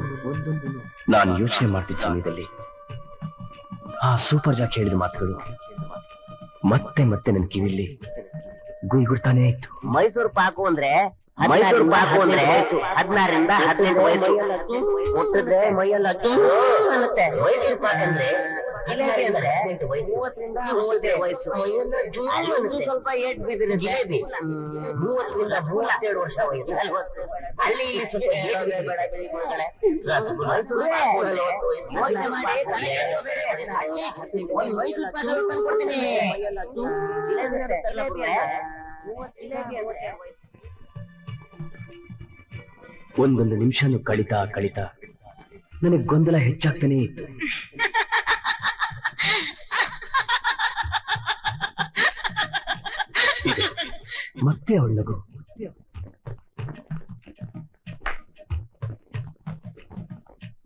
ನಾನು ಯೋಚನೆ ಮಾಡ್ತಿದ್ದ ಸಮಯದಲ್ಲಿ ಆ ಸೂಪರ್ ಜಾಕ್ ಹೇಳಿದ ಮಾತುಗಳು ಮತ್ತೆ ಮತ್ತೆ ನನ್ನ ಕಿವಿಲಿ ಗುಯ್ಗುಡ್ತಾನೆ ಇತ್ತು. ಮೈಸೂರು ಪಾಕು ಅಂದ್ರೆ 16ರಿಂದ 18 ವಯಸ್ಸು. ಮುಟ್ಟಿದ್ರೆ ಮೈಯೆಲ್ಲ ಅನ್ನತ್ತೆ. ಮೈಸೂರು ಪಾಕ್ ಅಂದ್ರೆ ಜಿಲೇಬಿ ಅಂದ್ರೆ 30ರಿಂದ 32 ವಯಸ್ಸು. ಸ್ವಲ್ಪ ಏಟ್ ಬಿದ್ದಿದೆ ಜಿಲೇಬಿ 30ರಿಂದ 32 ವರ್ಷ ವಯಸ್ಸು. ಅಲ್ಲಿ ಇಲ್ಲಿ ಸ್ವಲ್ಪ ಮೈಸೂರು ಒಂದೊಂದು ನಿಮಿಷನೂ ಕಳಿತಾ ಕಳಿತಾ ನನಗೆ ಗೊಂದಲ ಹೆಚ್ಚಾಗ್ತಾನೆ ಇತ್ತು. ಮತ್ತೆ ಅವಳ ನಗು.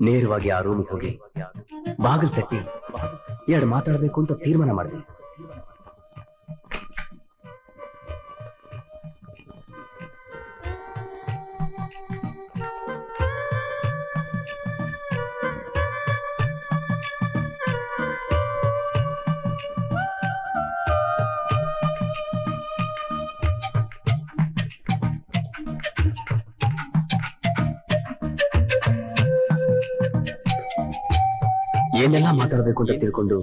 ನೇರವಾಗಿ ಆ ರೂಮಿಗೆ ಹೋಗಿ ಬಾಗಿಲು ತಟ್ಟಿ 2 ಮಾತಾಡಬೇಕು ಅಂತ ತೀರ್ಮಾನ ಮಾಡಿದೆ. ಏನೆಲ್ಲ ಮಾತಾಡಬೇಕು ಅಂತ ತಿಳ್ಕೊಂಡು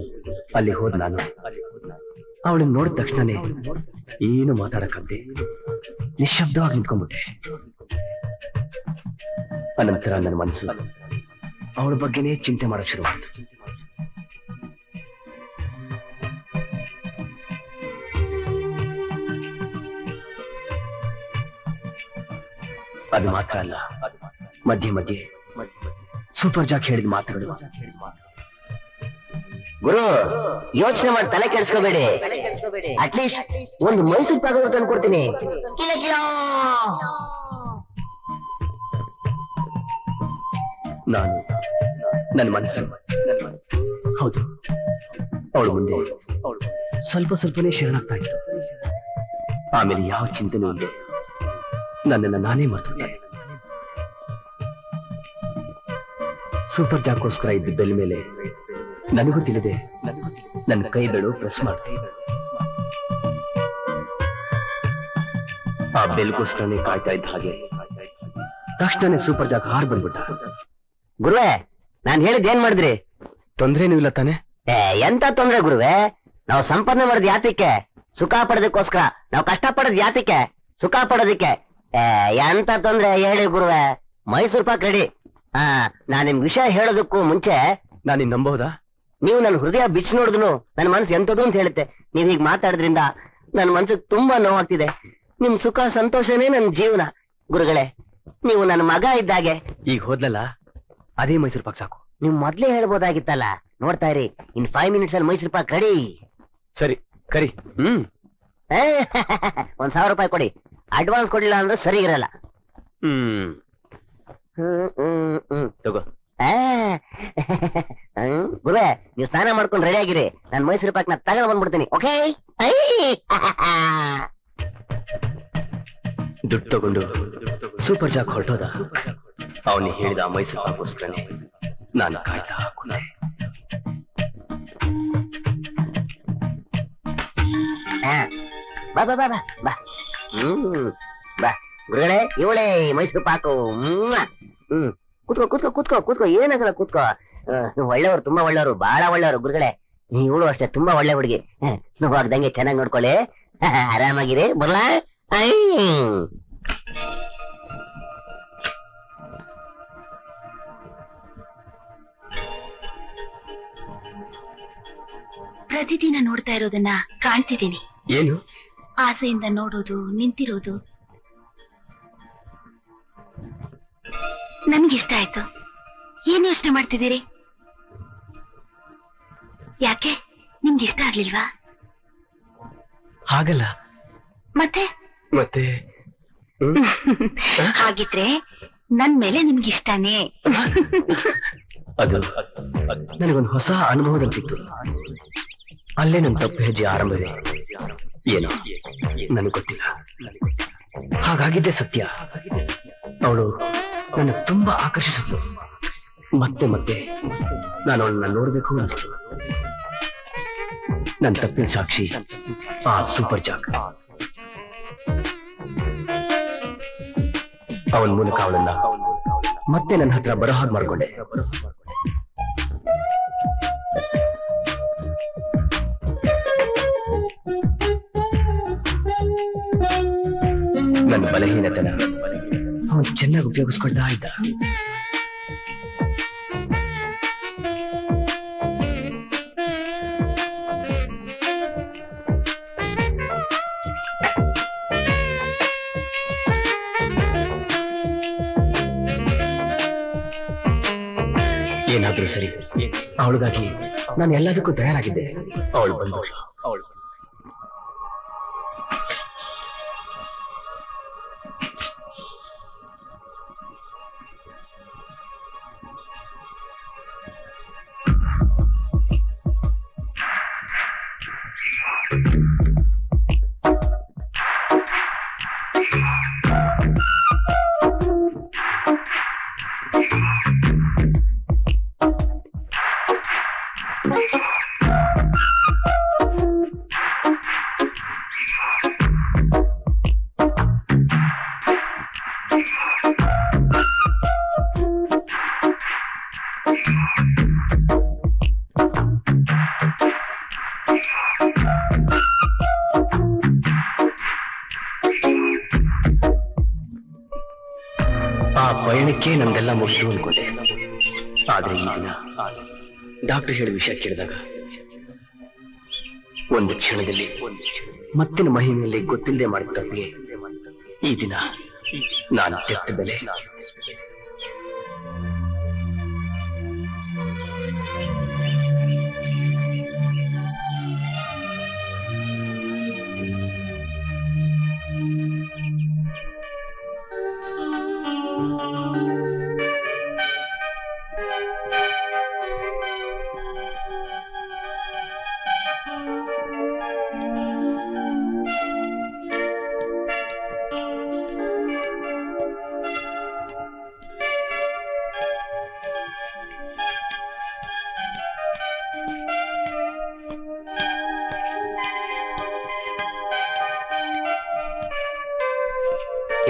ಅಲ್ಲಿ ಹೋದ ನಾನು ಅವಳನ್ನ ನೋಡಿದ ತಕ್ಷಣನೇ ಏನು ಮಾತಾಡಕ್ಕಾಗ್ದೆ ನಿಶ್ಶಬ್ದವಾಗಿ ನಿಂತ್ಕೊಂಡ್ಬಿಟ್ಟೆ. ಅನಂತರ ನನ್ನ ಮನಸ್ಸು ಅವಳ ಬಗ್ಗೆನೇ ಚಿಂತೆ ಮಾಡಕ್ ಶುರುವಾಯ್ತು. ಅದು ಮಾತ್ರ ಅಲ್ಲ, ಮಧ್ಯೆ ಮಧ್ಯೆ ಸೂಪರ್ ಜಾಕ್ ಹೇಳಿದ ಮಾತುಗಳು. ಗುರು, ಯೋಚನೆ ಮಾಡಿ ತಲೆ ಕೆಡಿಸ್ಕೋಬೇಡಿ. ಅಟ್ಲೀಸ್ಟ್ ಒಂದು ಮೈಸೂರು ಪಾಕ ತಂದು ಕೊಡ್ತೀನಿ. ನಾನು ನನ್ನ ಮನಸ್ಸು ಹೌದು ಅವಳು ಮುಂದೆ ಸ್ವಲ್ಪ ಸ್ವಲ್ಪನೇ ಶರಣಾಗ್ತಾ ಇತ್ತು. ಆಮೇಲೆ ಯಾವ ಚಿಂತನೆ ಇಲ್ಲದೆ ನನ್ನನ್ನು ನಾನೇ ಮರ್ತುಬಿಟ್ಟೆ. ಸೂಪರ್ ಜಾಕ್ಗೋಸ್ಕರ ಇದ್ದ ಬೆಲ್ ಮೇಲೆ ನನಗೂ ತಿಳಿದೆ ನನ್ನ ಕೈಗಳು ಪ್ರೆಸ್ ಮಾಡ್ತೀವಿ. ಆ ಬೆಲ್ಗೋಸ್ಕರನೇ ಕಾಯ್ತಾ ಇದ್ದ ಹಾಗೆ ತಕ್ಷಣನೇ ಸೂಪರ್ ಜಾಕ್ ಹಾರ್ ಬಂದ್ಬಿಟ್ಟ. ಗುರುವೆ, ನಾನ್ ಹೇಳಿದ್ ಏನ್ ಮಾಡಿದ್ರಿ? ತೊಂದ್ರೆನೂ ಇಲ್ಲ ತಾನೆ? ಎಂತ ತೊಂದ್ರೆ ಗುರುವೆ? ನಾವು ಸಂಪಾದನೆ ಮಾಡೋದು ಯಾತಕ್ಕೆ? ಸುಖ ಪಡೋದಕ್ಕೋಸ್ಕರ. ನಾವು ಕಷ್ಟ ಪಡೋದು ಯಾತಕ್ಕೆ? ಸುಖ ಪಡೋದಿಕ್ಕೆ. ಎಂತ ತೊಂದ್ರೆ ಹೇಳಿ ಗುರುವೆ? ಮೈಸೂರು ಪಾಕ್ ರೆಡಿ. ನಾನ್ ನಿಮ್ ವಿಷಯ ಹೇಳೋದಕ್ಕೂ ಮುಂಚೆ ನಾನು ನಿನ್ ನಂಬಹುದಾ? ನೀವು ನನ್ನ ಹೃದಯ ಬಿಚ್ಚಿ ನೋಡಿದ್ರು ನನ್ನ ಮನಸ್ಸು ಎಂತದ್ದು ಅಂತ ಹೇಳುತ್ತೆ. ನೀವ್ ಹೀಗ್ ಮಾತಾಡೋದ್ರಿಂದ ನನ್ನ ಮನ್ಸಿಗೆ ತುಂಬಾ ನೋವಾಗ್ತಿದೆ. ನಿಮ್ ಸುಖ ಸಂತೋಷನೇ ನನ್ನ ಜೀವನ ಗುರುಗಳೇ. ನೀವು ನನ್ನ ಮಗ ಇದ್ದಾಗೆ. ಈಗ ಹೋದ್ಲಲ್ಲ, ಅದೇ ಮೈಸೂರು ಪಾಕ್ ಸಾಕು. ನೀವು ಮೊದ್ಲೇ ಹೇಳ್ಬೋದಾಗಿತ್ತಲ್ಲ. ನೋಡ್ತಾ ಇರಿ, ಇನ್ 5 minutes ಅಲ್ಲಿ ಮೈಸೂರು ಪಾಕ್ ರೆಡಿ. ಸರಿ ಕರಿ. 1,000 ರೂಪಾಯಿ ಕೊಡಿ. ಅಡ್ವಾನ್ಸ್ ಕೊಡ್ಲಿಲ್ಲ ಅಂದ್ರೆ ಸರಿ ಇರಲ್ಲ. ತಗೋ. ಗುರುವೆ, ನೀವು ಸ್ನಾನ ಮಾಡ್ಕೊಂಡು ರೆಡಿ ಆಗಿರಿ. ನಾನು ಮೈಸೂರು ಪಾಕ್ನ ತಗೊಂಡು ಬಂದ್ಬಿಡ್ತೀನಿ. ಓಕೆ? ದುಡ್ಡು ತಗೊಂಡು ಸೂಪರ್ ಜಾಕ್ ಹೊರಟೋದ. ಅವನಿಗೆ ಹೇಳಿದ ಮೈಸೂರು ಪಾಕ್ಗೋಸ್ಕರನೇ ನಾನು ಕಾಯ್ತಾ ಕೂತೆ. ಬಾ ಬಾ ಬಾ ಬಾ ಬಾ. ಬಾ ಗುರುಗಳೇ, ಇವಳೇ ಮೈಸೂರು ಪಾಕು. ಕೂತ್ಕೋ ಕೂತ್ಕೋ ಕೂತ್ಕೋ ಕೂತ್ಕೋ. ಏನಾಗಲ್ಲ, ಕೂತ್ಕೋ. ಒಳ್ಳೆಯವರು, ತುಂಬಾ ಒಳ್ಳೆಯವರು, ಬಹಳ ಒಳ್ಳೆಯವರು ಗುರುಗಳೇ. ಇವಳು ಅಷ್ಟೇ ತುಂಬಾ ಒಳ್ಳೆ ಹುಡುಗಿ. ನೋವಾಗ್ದಂಗೆ ಚೆನ್ನಾಗಿ ನೋಡ್ಕೊಳ್ಳಿ. ಆರಾಮಾಗಿರಿ. ಬರ್ಲಾ? ಪ್ರತಿದಿನ ನೋಡ್ತಾ ಇರೋದನ್ನ ಕಾಣ್ತಿದ್ದೀನಿ. ಏನು? ಆಸೆಯಿಂದ ನೋಡೋದು, ನಿಂತಿರೋದು ನನ್ಗಿಷ್ಟ ಆಯ್ತು. ಏನ್ ಯೋಚನೆ ಮಾಡ್ತಿದ್ದೀರಿ? ಯಾಕೆ, ನಿಮ್ಗಿಷ್ಟ ಆಗ್ಲಿಲ್ವಾ? ಹಾಗಲ್ಲ. ಮತ್ತೆ ಮತ್ತೆ ಹಾಗಿದ್ರೆ ನನ್ ಮೇಲೆ ನಿಮ್ಗಿಷ್ಟಾನೇ? ಅದು ನನಗೊಂದು ಹೊಸ ಅನುಭವದಂತಿತ್ತು. ಅಲ್ಲೇ ನನ್ನ ತಪ್ಪು ಹೆಜ್ಜೆ ಆರಂಭವೇ. ಏನೋ ನನಗೆ ಗೊತ್ತಿಲ್ಲ, ಹಾಗಾಗಿದ್ದೆ ಸತ್ಯ. ಅವಳು ನನ್ನ ತುಂಬಾ ಆಕರ್ಷಿಸಿದ್ಲು. ಮತ್ತೆ ಮತ್ತೆ ನಾನು ಅವಳನ್ನ ನೋಡ್ಬೇಕು ಅನಿಸ್ತು. ನನ್ನ ತಪ್ಪಿನ ಸಾಕ್ಷಿ ಆ ಸೂಪರ್ ಜಾಕ್. ಅವನ ಮೂಲಕ ಅವಳನ್ನ ಮತ್ತೆ ನನ್ನ ಹತ್ರ ಬರೋ ಹಾಗೆ ಮಾಡ್ಕೊಂಡೆ. ನನ್ನ ಬಲಹೀನತನ ಅವನು ಚೆನ್ನಾಗಿ ಉಪಯೋಗಿಸ್ಕೊಳ್ತಾ ಇದ್ದ. ಏನಾದ್ರೂ ಸರಿ, ಅವಳಿಗಾಗಿ ನಾನು ಎಲ್ಲದಕ್ಕೂ ತಯಾರಾಗಿದ್ದೆ. ಅವಳು ಬಂದವಳು. ಆ ಪಯಣಕ್ಕೆ ನಮ್ದೆಲ್ಲ ಮುಗಿತು ಅನ್ಕೊಂಡೆ. ಆದ್ರೆ ಈ ದಿನ ಡಾಕ್ಟರ್ ಹೇಳಿದ ವಿಷಯ ಕೇಳಿದಾಗ ಒಂದು ಕ್ಷಣದಲ್ಲಿ ಮತ್ತಿನ ಮಹಿಮೆಯಲ್ಲಿ ಗೊತ್ತಿಲ್ಲದೆ ಮಾಡಿದ ತಪ್ಪಿಗೆ ಈ ದಿನ ನಾನು ತೆತ್ತ ಬೆಲೆ.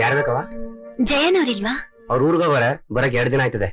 ಯಾರು ಬೇಕವ? ಜಯನವ್ರಿಲ್ವಾ? ಅವ್ರ ಊರ್ಗ ಬರಕ್ 2 ದಿನ ಆಯ್ತದೆ.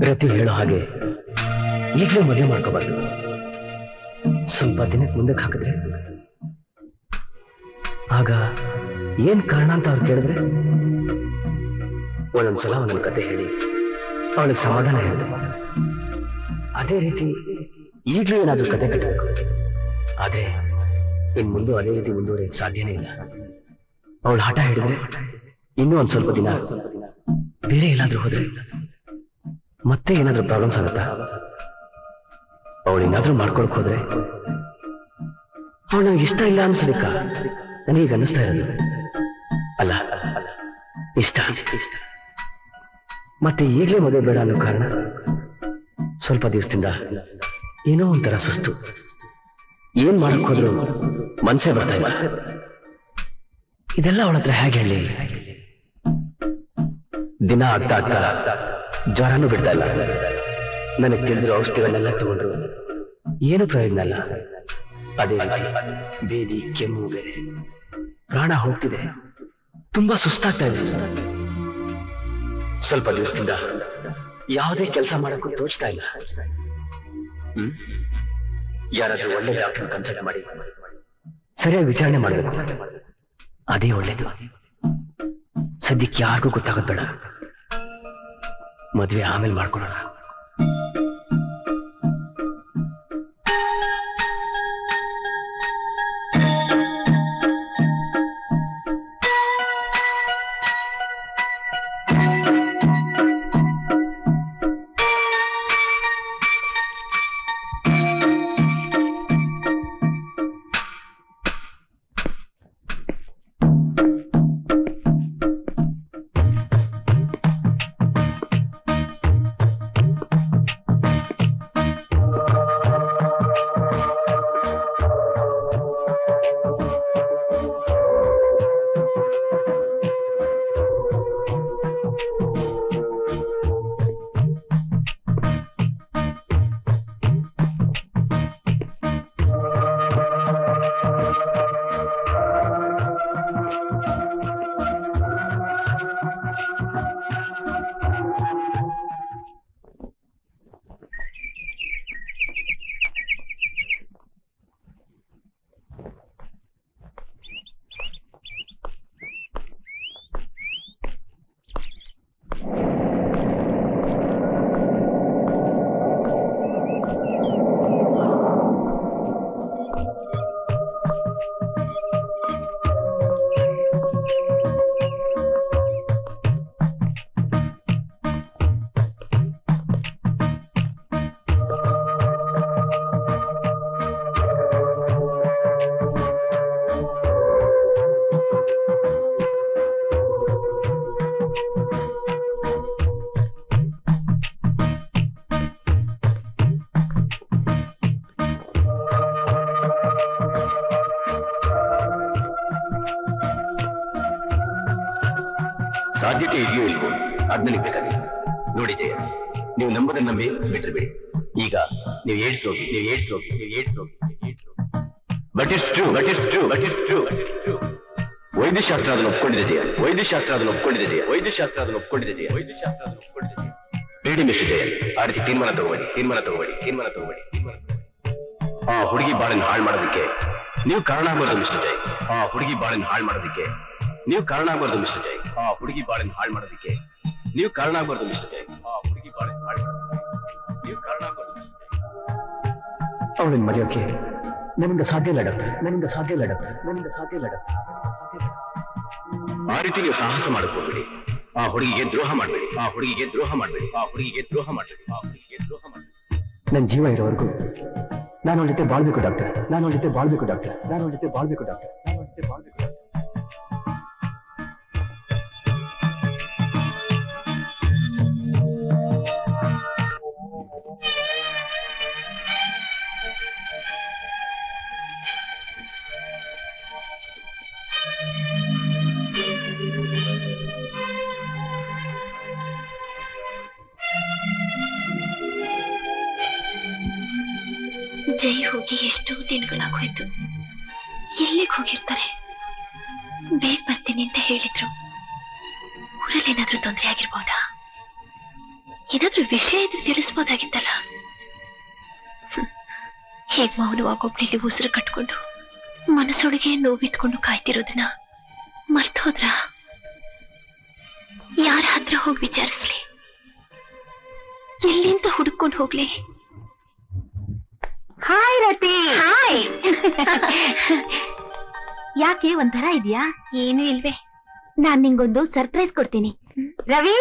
ರತಿ ಹೇಳೋ ಹಾಗೆ ಈಗಲೇ ಮದುವೆ ಮಾಡ್ಕೋಬಾರ್ದು. ಸ್ವಲ್ಪ ದಿನಕ್ಕೆ ಮುಂದಕ್ಕೆ ಹಾಕಿದ್ರೆ ಆಗ ಏನ್ ಕಾರಣ ಅಂತ ಅವ್ರು ಕೇಳಿದ್ರೆ ಒಂದೊಂದ್ಸಲ ಒಂದೊಂದು ಕತೆ ಹೇಳಿ ಅವಳಿಗೆ ಸಮಾಧಾನ ಹೇಳಿದೆ. ಅದೇ ರೀತಿ ಈಗಲೂ ಏನಾದ್ರೂ ಕತೆ ಕಟ್ಟಬೇಕು. ಆದ್ರೆ ಇನ್ ಮುಂದೆ ಅದೇ ರೀತಿ ಮುಂದುವರಿಯಕ್ಕೆ ಸಾಧ್ಯನೇ ಇಲ್ಲ. ಅವಳು ಹಠ ಹಿಡಿದ್ರೆ ಇನ್ನೂ ಒಂದ್ ಸ್ವಲ್ಪ ದಿನ ಬೇರೆ ಎಲ್ಲಾದ್ರೂ ಹೋದ್ರೆ ಮತ್ತೆ ಏನಾದ್ರೂ ಪ್ರಾಬ್ಲಮ್ಸ್ ಆಗುತ್ತಾ? ಅವಳೇನಾದ್ರೂ ಮಾಡ್ಕೊಳಕ್ ಹೋದ್ರೆ ಅವಳು ನನಗೆ ಇಷ್ಟ ಇಲ್ಲ ಅನ್ಸಲಿಕ್ಕ ನನಗೀಗ ಅನ್ನಿಸ್ತಾ ಇರೋದು. ಅಲ್ಲ ಇಷ್ಟ ಮತ್ತೆ ಈಗಲೇ ಮದುವೆ ಬೇಡ ಅನ್ನೋ ಕಾರಣ ಸ್ವಲ್ಪ ದಿವಸದಿಂದ ಏನೋ ಒಂಥರ ಸುಸ್ತು. ಏನ್ ಮಾಡಕ್ ಹೋದ್ರು ಮನ್ಸೇ ಬರ್ತಾ ಇಲ್ಲ. ಇದೆಲ್ಲ ಅವಳ ಹತ್ರ ಹೇಗೆ ಹೇಳಿ? ದಿನ ಆಗ್ತಾ ಆಗ್ತಾ ಜ್ವರನೂ ಬಿಡ್ತಾ ಇಲ್ಲ. ನನಗೆ ತಿಳಿದಿರೋ ಔಷಧಿಗಳನ್ನೆಲ್ಲ ತಗೊಂಡ್ರು ಏನು ಪ್ರಯೋಜನ ಇಲ್ಲ. ಅದೇ ರೀತಿ ಬೇದಿ ಕೆಮ್ಮು ಬೇರೆ. ಪ್ರಾಣ ಹೋಗ್ತಿದೆ. ತುಂಬಾ ಸುಸ್ತಾಗ್ತಾ ಇದೆ. ಸ್ವಲ್ಪ ದಿವಸದಿಂದ ಯಾವುದೇ ಕೆಲಸ ಮಾಡಕ್ಕೂ ತೋಚ್ತಾ ಇಲ್ಲ. ಯಾರಾದ್ರೂ ಒಳ್ಳೆ ಡಾಕ್ಟರ್ ಕನ್ಸಲ್ಟ್ ಮಾಡಿ ಸರಿಯಾಗಿ ವಿಚಾರಣೆ ಮಾಡಬೇಕು. ಅದೇ ಒಳ್ಳೇದು. ಸದ್ಯಕ್ಕೆ ಯಾರಿಗೂ ಗೊತ್ತಾಗೋದು ಬೇಡ. ಮದ್ವೆ ಆಮೇಲೆ ಮಾಡ್ಕೊಳ್ಳೋಣ. ಸಾಧ್ಯತೆ ಇದೆಯೋ ಇಲ್ವೋ ಅದ್ ನನಗೆ ಬೇಕಾಗಿಲ್ಲ. ನೋಡಿ ಜಯ, ನೀವು ನಂಬುದನ್ನ ನಂಬಿ ಬಿಟ್ಟರೆ ಬಿಡಿ. ಈಗ ನೀವು ಏಡ್ಸ್ ಹೋಗಿ, ನೀವು ಏಡ್ಸ್ ಹೋಗಿ, ನೀವು ಏಡ್ಸ್ ಹೋಗಿ, ಏಡ್ಸ್ ಹೋಗಿ. But it's true, but it's true, but it's true, but it's true. ವೈದ್ಯಶಾಸ್ತ್ರ ಅದನ್ನು ಒಪ್ಕೊಂಡಿದೆ ಜಯ, ವೈದ್ಯಶಾಸ್ತ್ರ ಅದನ್ನು ಒಪ್ಕೊಂಡಿದೆ ಜಯ, ವೈದ್ಯಶಾಸ್ತ್ರ ಅದನ್ನು ಒಪ್ಕೊಂಡಿದೆ ಜಯ, ವೈದ್ಯಶಾಸ್ತ್ರ ಅದನ್ನು ಒಪ್ಕೊಂಡಿದೆ ಜಯ. ಬೇಡಿ ಮಿಸ್ಟರ್ ಜಯ, ಆ ರೀತಿ ತೀರ್ಮಾನ ತಗೋಬೇಡಿ, ತೀರ್ಮಾನ ತಗೋಬೇಡಿ, ತೀರ್ಮಾನ ತಗೋಬೇಡಿ, ತೀರ್ಮಾನ ತಗೋಬೇಡಿ. ಆ ಹುಡುಗಿ ಬಾಳನ್ನು ಹಾಳು ಮಾಡೋದಕ್ಕೆ ನೀವು ಕಾರಣ ಆಗಬಾರ್ದು ಮಿಸ್ಟರ್ ಜೈ. ಆ ಹುಡುಗಿ ಬಾಳನ್ನು ಹಾಳು ಮಾಡೋದಕ್ಕೆ ನೀವು ಕಾರಣ ಆಗಬಾರ್ದು ಮಿಸ್ಟರ್ ಜೈ. ಆ ಹುಡುಗಿ ಬಾಳನ್ನು ಹಾಳು ಮಾಡೋದಕ್ಕೆ ನೀವು ಕಾರಣ ಆಗಬಾರ್ದು ಮಿಸ್ಟರ್ ಜೈ. ಆ ಹುಡುಗಿ ಬಾಳನ್ನು ಹಾಳು ಮಾಡೋದಕ್ಕೆ ನೀವು ಕಾರಣ ಆಗಬಾರ್ದು ಮಿಸ್ಟರ್ ಜೈ. ಅವಳನ್ನು ಮರೆಯೋಕೆ ನನ್ನಿಂದ ಸಾಧ್ಯ ಇಲ್ಲ ಡಾಕ್ಟರ್, ನನ್ನಿಂದ ಸಾಧ್ಯ ಇಲ್ಲ ಡಾಕ್ಟರ್, ನನ್ನಿಂದ ಸಾಧ್ಯ ಇಲ್ಲ ಡಾಕ್ಟರ್. ಆ ರೀತಿ ನೀವು ಸಾಹಸ ಮಾಡಕ್ ಹೋಗ್ಬೇಡಿ. ಆ ಹುಡುಗಿಗೆ ದ್ರೋಹ ಮಾಡಬೇಡಿ, ಆ ಹುಡುಗಿಗೆ ದ್ರೋಹ ಮಾಡಬೇಡಿ, ಆ ಹುಡುಗಿಗೆ ದ್ರೋಹ ಮಾಡಬೇಡಿ, ಆ ಹುಡುಗಿಗೆ ದ್ರೋಹ ಮಾಡಬೇಡಿ. ನನ್ನ ಜೀವ ಇರೋವರೆಗೂ ನಾನು ಅವಳ ಜೊತೆ ಬಾಳ್ಬೇಕು ಡಾಕ್ಟರ್, ನಾನು ಅವಳ ಜೊತೆ ಬಾಳ್ಬೇಕು ಡಾಕ್ಟರ್, ನಾನು ಅವಳ ಜೊತೆ ಬಾಳ್ಬೇಕು ಡಾಕ್ಟರ್, ನಾನು ಅವಳ ಜೊತೆ ಬಾಳ್ಬೇಕು ಡಾಕ್ಟರ್. ಜೈ ಹೋಗಿ ಎಷ್ಟೋ ದಿನಗಳಾಗೋಯ್ತು. ಎಲ್ಲಿಗೆ ಹೋಗಿರ್ತಾರೆ? ಬೇಗ ಬರ್ತೀನಿ ಅಂತ ಹೇಳಿದ್ರು. ಊರಲ್ಲಿ ಏನಾದ್ರೂ ತೊಂದರೆ ಆಗಿರ್ಬೋದಾ? ಏನಾದ್ರೂ ವಿಷಯ ಇದ್ರೆ ತಿಳಿಸ್ಬೋದಾಗಿತ್ತಲ್ಲ. ಹೇಗ್ ಮೌನವಾಗೊಬ್ಳಿಲಿ ಉಸಿರು ಕಟ್ಕೊಂಡು ಮನಸ್ಸೊಳಗೆ ನೋವಿಟ್ಕೊಂಡು ಕಾಯ್ತಿರೋದನ್ನ ಮರ್ತು ಹೋದ್ರ? ಯಾರ ಹತ್ರ ಹೋಗಿ ವಿಚಾರಿಸ್ಲಿ? ಎಲ್ಲಿಂದ ಹುಡುಕೊಂಡು ಹೋಗ್ಲಿ? ಹಾಯ್ ರತಿ. ಹಾಯ್. ಯಾಕೆ ಒಂಥರ ಇದೆಯಾ? ಏನು ಇಲ್ವೇ. ನಾನ್ ನಿಂಗೊಂದು ಸರ್ಪ್ರೈಸ್ ಕೊಡ್ತೀನಿ. ರವಿ,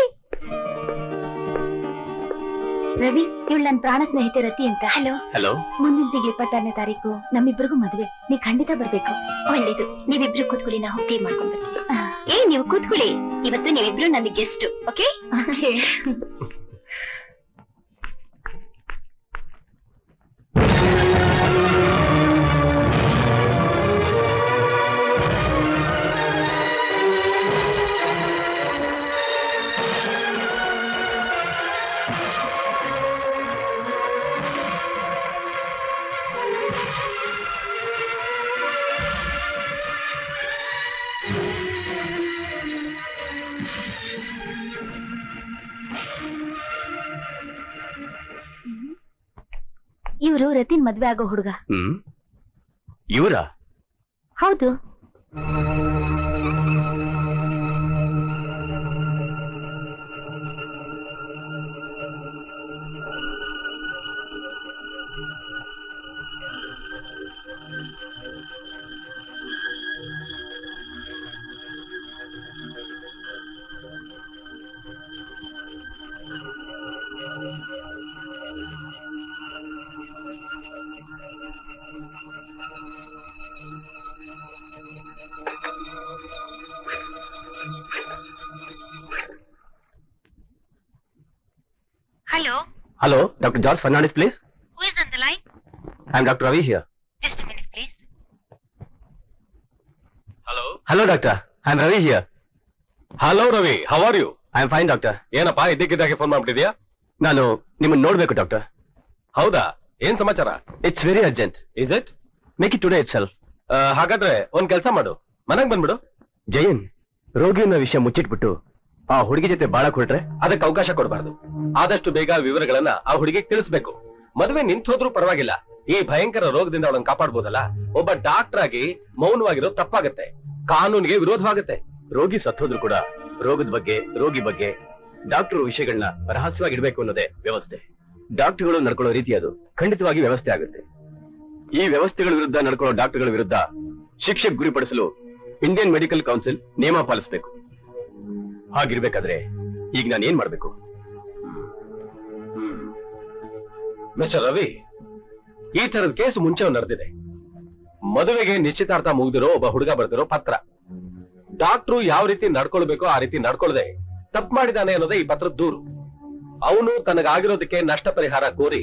ರವಿ, ಇವಳು ನನ್ನ ಪ್ರಾಣ ಸ್ನೇಹಿತೆ ರತಿ ಅಂತ. ಹಲೋ. ಹಲೋ. ಮುಂದಿನ ತಿಂಗಳು 26ನೇ ತಾರೀಕು ನಮ್ಮಿಬ್ರಿಗೂ ಮದುವೆ. ನೀ ಖಂಡಿತ ಬರ್ಬೇಕು. ಒಳ್ಳೇದು. ನೀವಿಬ್ರು ಕೂತ್ಕೊಳ್ಳಿ, ನಾ ಹೋಗಿ ಮಾಡ್ಕೊಂಡು ಬರ್ತೀನಿ. ನೀವು ಕೂತ್ಕೊಳ್ಳಿ. ಇವತ್ತು ನೀವಿಬ್ರು ನನ್ನ ಗೆಸ್ಟ್. ಓಕೆ? ಇವರು ರತಿನ್ ಮದ್ವೆ ಆಗೋ ಹುಡುಗ. ಇವರ? ಹೌದು. Hello. Hello, Dr. George Fernandez, please. Who is on the line? I'm Dr. Ravi here. Just a minute, please. Hello. Hello, doctor. I'm Ravi here. Hello Ravi, how are you? I'm fine, doctor. ಏನಪ್ಪಾ ಇದ್ದಕ್ಕಿದ್ದಾಗೆ phone ಮಾಡ್ಬಿಟ್ಟಿದ್ಯಾ? ನಾನು ನಿಮ್ಮನ್ನು ನೋಡ್ಬೇಕು doctor. ಹೌದಾ? ಏನ್ ಸಮಾಚಾರ? It's very urgent. Is it? Make it today itself. ಹಾಗಾದ್ರೆ ಒಂದ್ ಕೆಲ್ಸ ಮಾಡು, ಮನೆಗ್ ಬಂದ್ಬಿಡು. ಜಯನ್, ರೋಗಿಯನ್ನ ವಿಷಯ ಮುಚ್ಚಿಟ್ಬಿಟ್ಟು ಆ ಹುಡುಗಿ ಜೊತೆ ಬಾಳಕ್ ಹೊರಟ್ರೆ ಅದಕ್ಕೆ ಅವಕಾಶ ಕೊಡಬಾರ್ದು. ಆದಷ್ಟು ಬೇಗ ವಿವರಗಳನ್ನ ಆ ಹುಡುಗಿಗೆ ತಿಳಿಸ್ಬೇಕು. ಮದುವೆ ನಿಂತು ಹೋದ್ರೂ ಪರವಾಗಿಲ್ಲ, ಈ ಭಯಂಕರ ರೋಗದಿಂದ ಅವಳನ್ನು ಕಾಪಾಡ್ಬೋದಲ್ಲ. ಒಬ್ಬ ಡಾಕ್ಟರ್ ಆಗಿ ಮೌನವಾಗಿರೋ ತಪ್ಪಾಗತ್ತೆ, ಕಾನೂನಿಗೆ ವಿರೋಧವಾಗುತ್ತೆ. ರೋಗಿ ಸತ್ತೋದ್ರು ಕೂಡ ರೋಗದ ಬಗ್ಗೆ, ರೋಗಿ ಬಗ್ಗೆ ಡಾಕ್ಟರ್ ವಿಷಯಗಳನ್ನ ರಹಸ್ಯವಾಗಿಡ್ಬೇಕು ಅನ್ನೋದೇ ವ್ಯವಸ್ಥೆ. ಡಾಕ್ಟರ್ಗಳು ನಡ್ಕೊಳ್ಳೋ ರೀತಿ ಅದು ಖಂಡಿತವಾಗಿ ವ್ಯವಸ್ಥೆ ಆಗುತ್ತೆ. ಈ ವ್ಯವಸ್ಥೆಗಳ ವಿರುದ್ಧ ನಡ್ಕೊಳ್ಳೋ ಡಾಕ್ಟರ್ಗಳ ವಿರುದ್ಧ ಶಿಕ್ಷೆಗೆ ಗುರಿಪಡಿಸಲು ಇಂಡಿಯನ್ ಮೆಡಿಕಲ್ ಕೌನ್ಸಿಲ್ ನಿಯಮ ಪಾಲಿಸಬೇಕು. ಹಾಗಿರ್ಬೇಕಾದ್ರೆ ಈಗ ನಾನು ಏನ್ ಮಾಡ್ಬೇಕು? ಮಿಸ್ಟರ್ ರವಿ, ಈ ತರದ ಕೇಸು ಮುಂಚೆ ನಡೆದಿದೆ. ಮದುವೆಗೆ ನಿಶ್ಚಿತಾರ್ಥ ಮುಗಿದಿರೋ ಒಬ್ಬ ಹುಡುಗ ಬರ್ದಿರೋ ಪತ್ರ. ಡಾಕ್ಟ್ರು ಯಾವ ರೀತಿ ನಡ್ಕೊಳ್ಬೇಕೋ ಆ ರೀತಿ ನಡ್ಕೊಳ್ದೆ ತಪ್ಪು ಮಾಡಿದಾನೆ ಅನ್ನೋದೇ ಈ ಪತ್ರದ ದೂರು. ಅವನು ತನಗಾಗಿರೋದಕ್ಕೆ ನಷ್ಟ ಪರಿಹಾರ ಕೋರಿ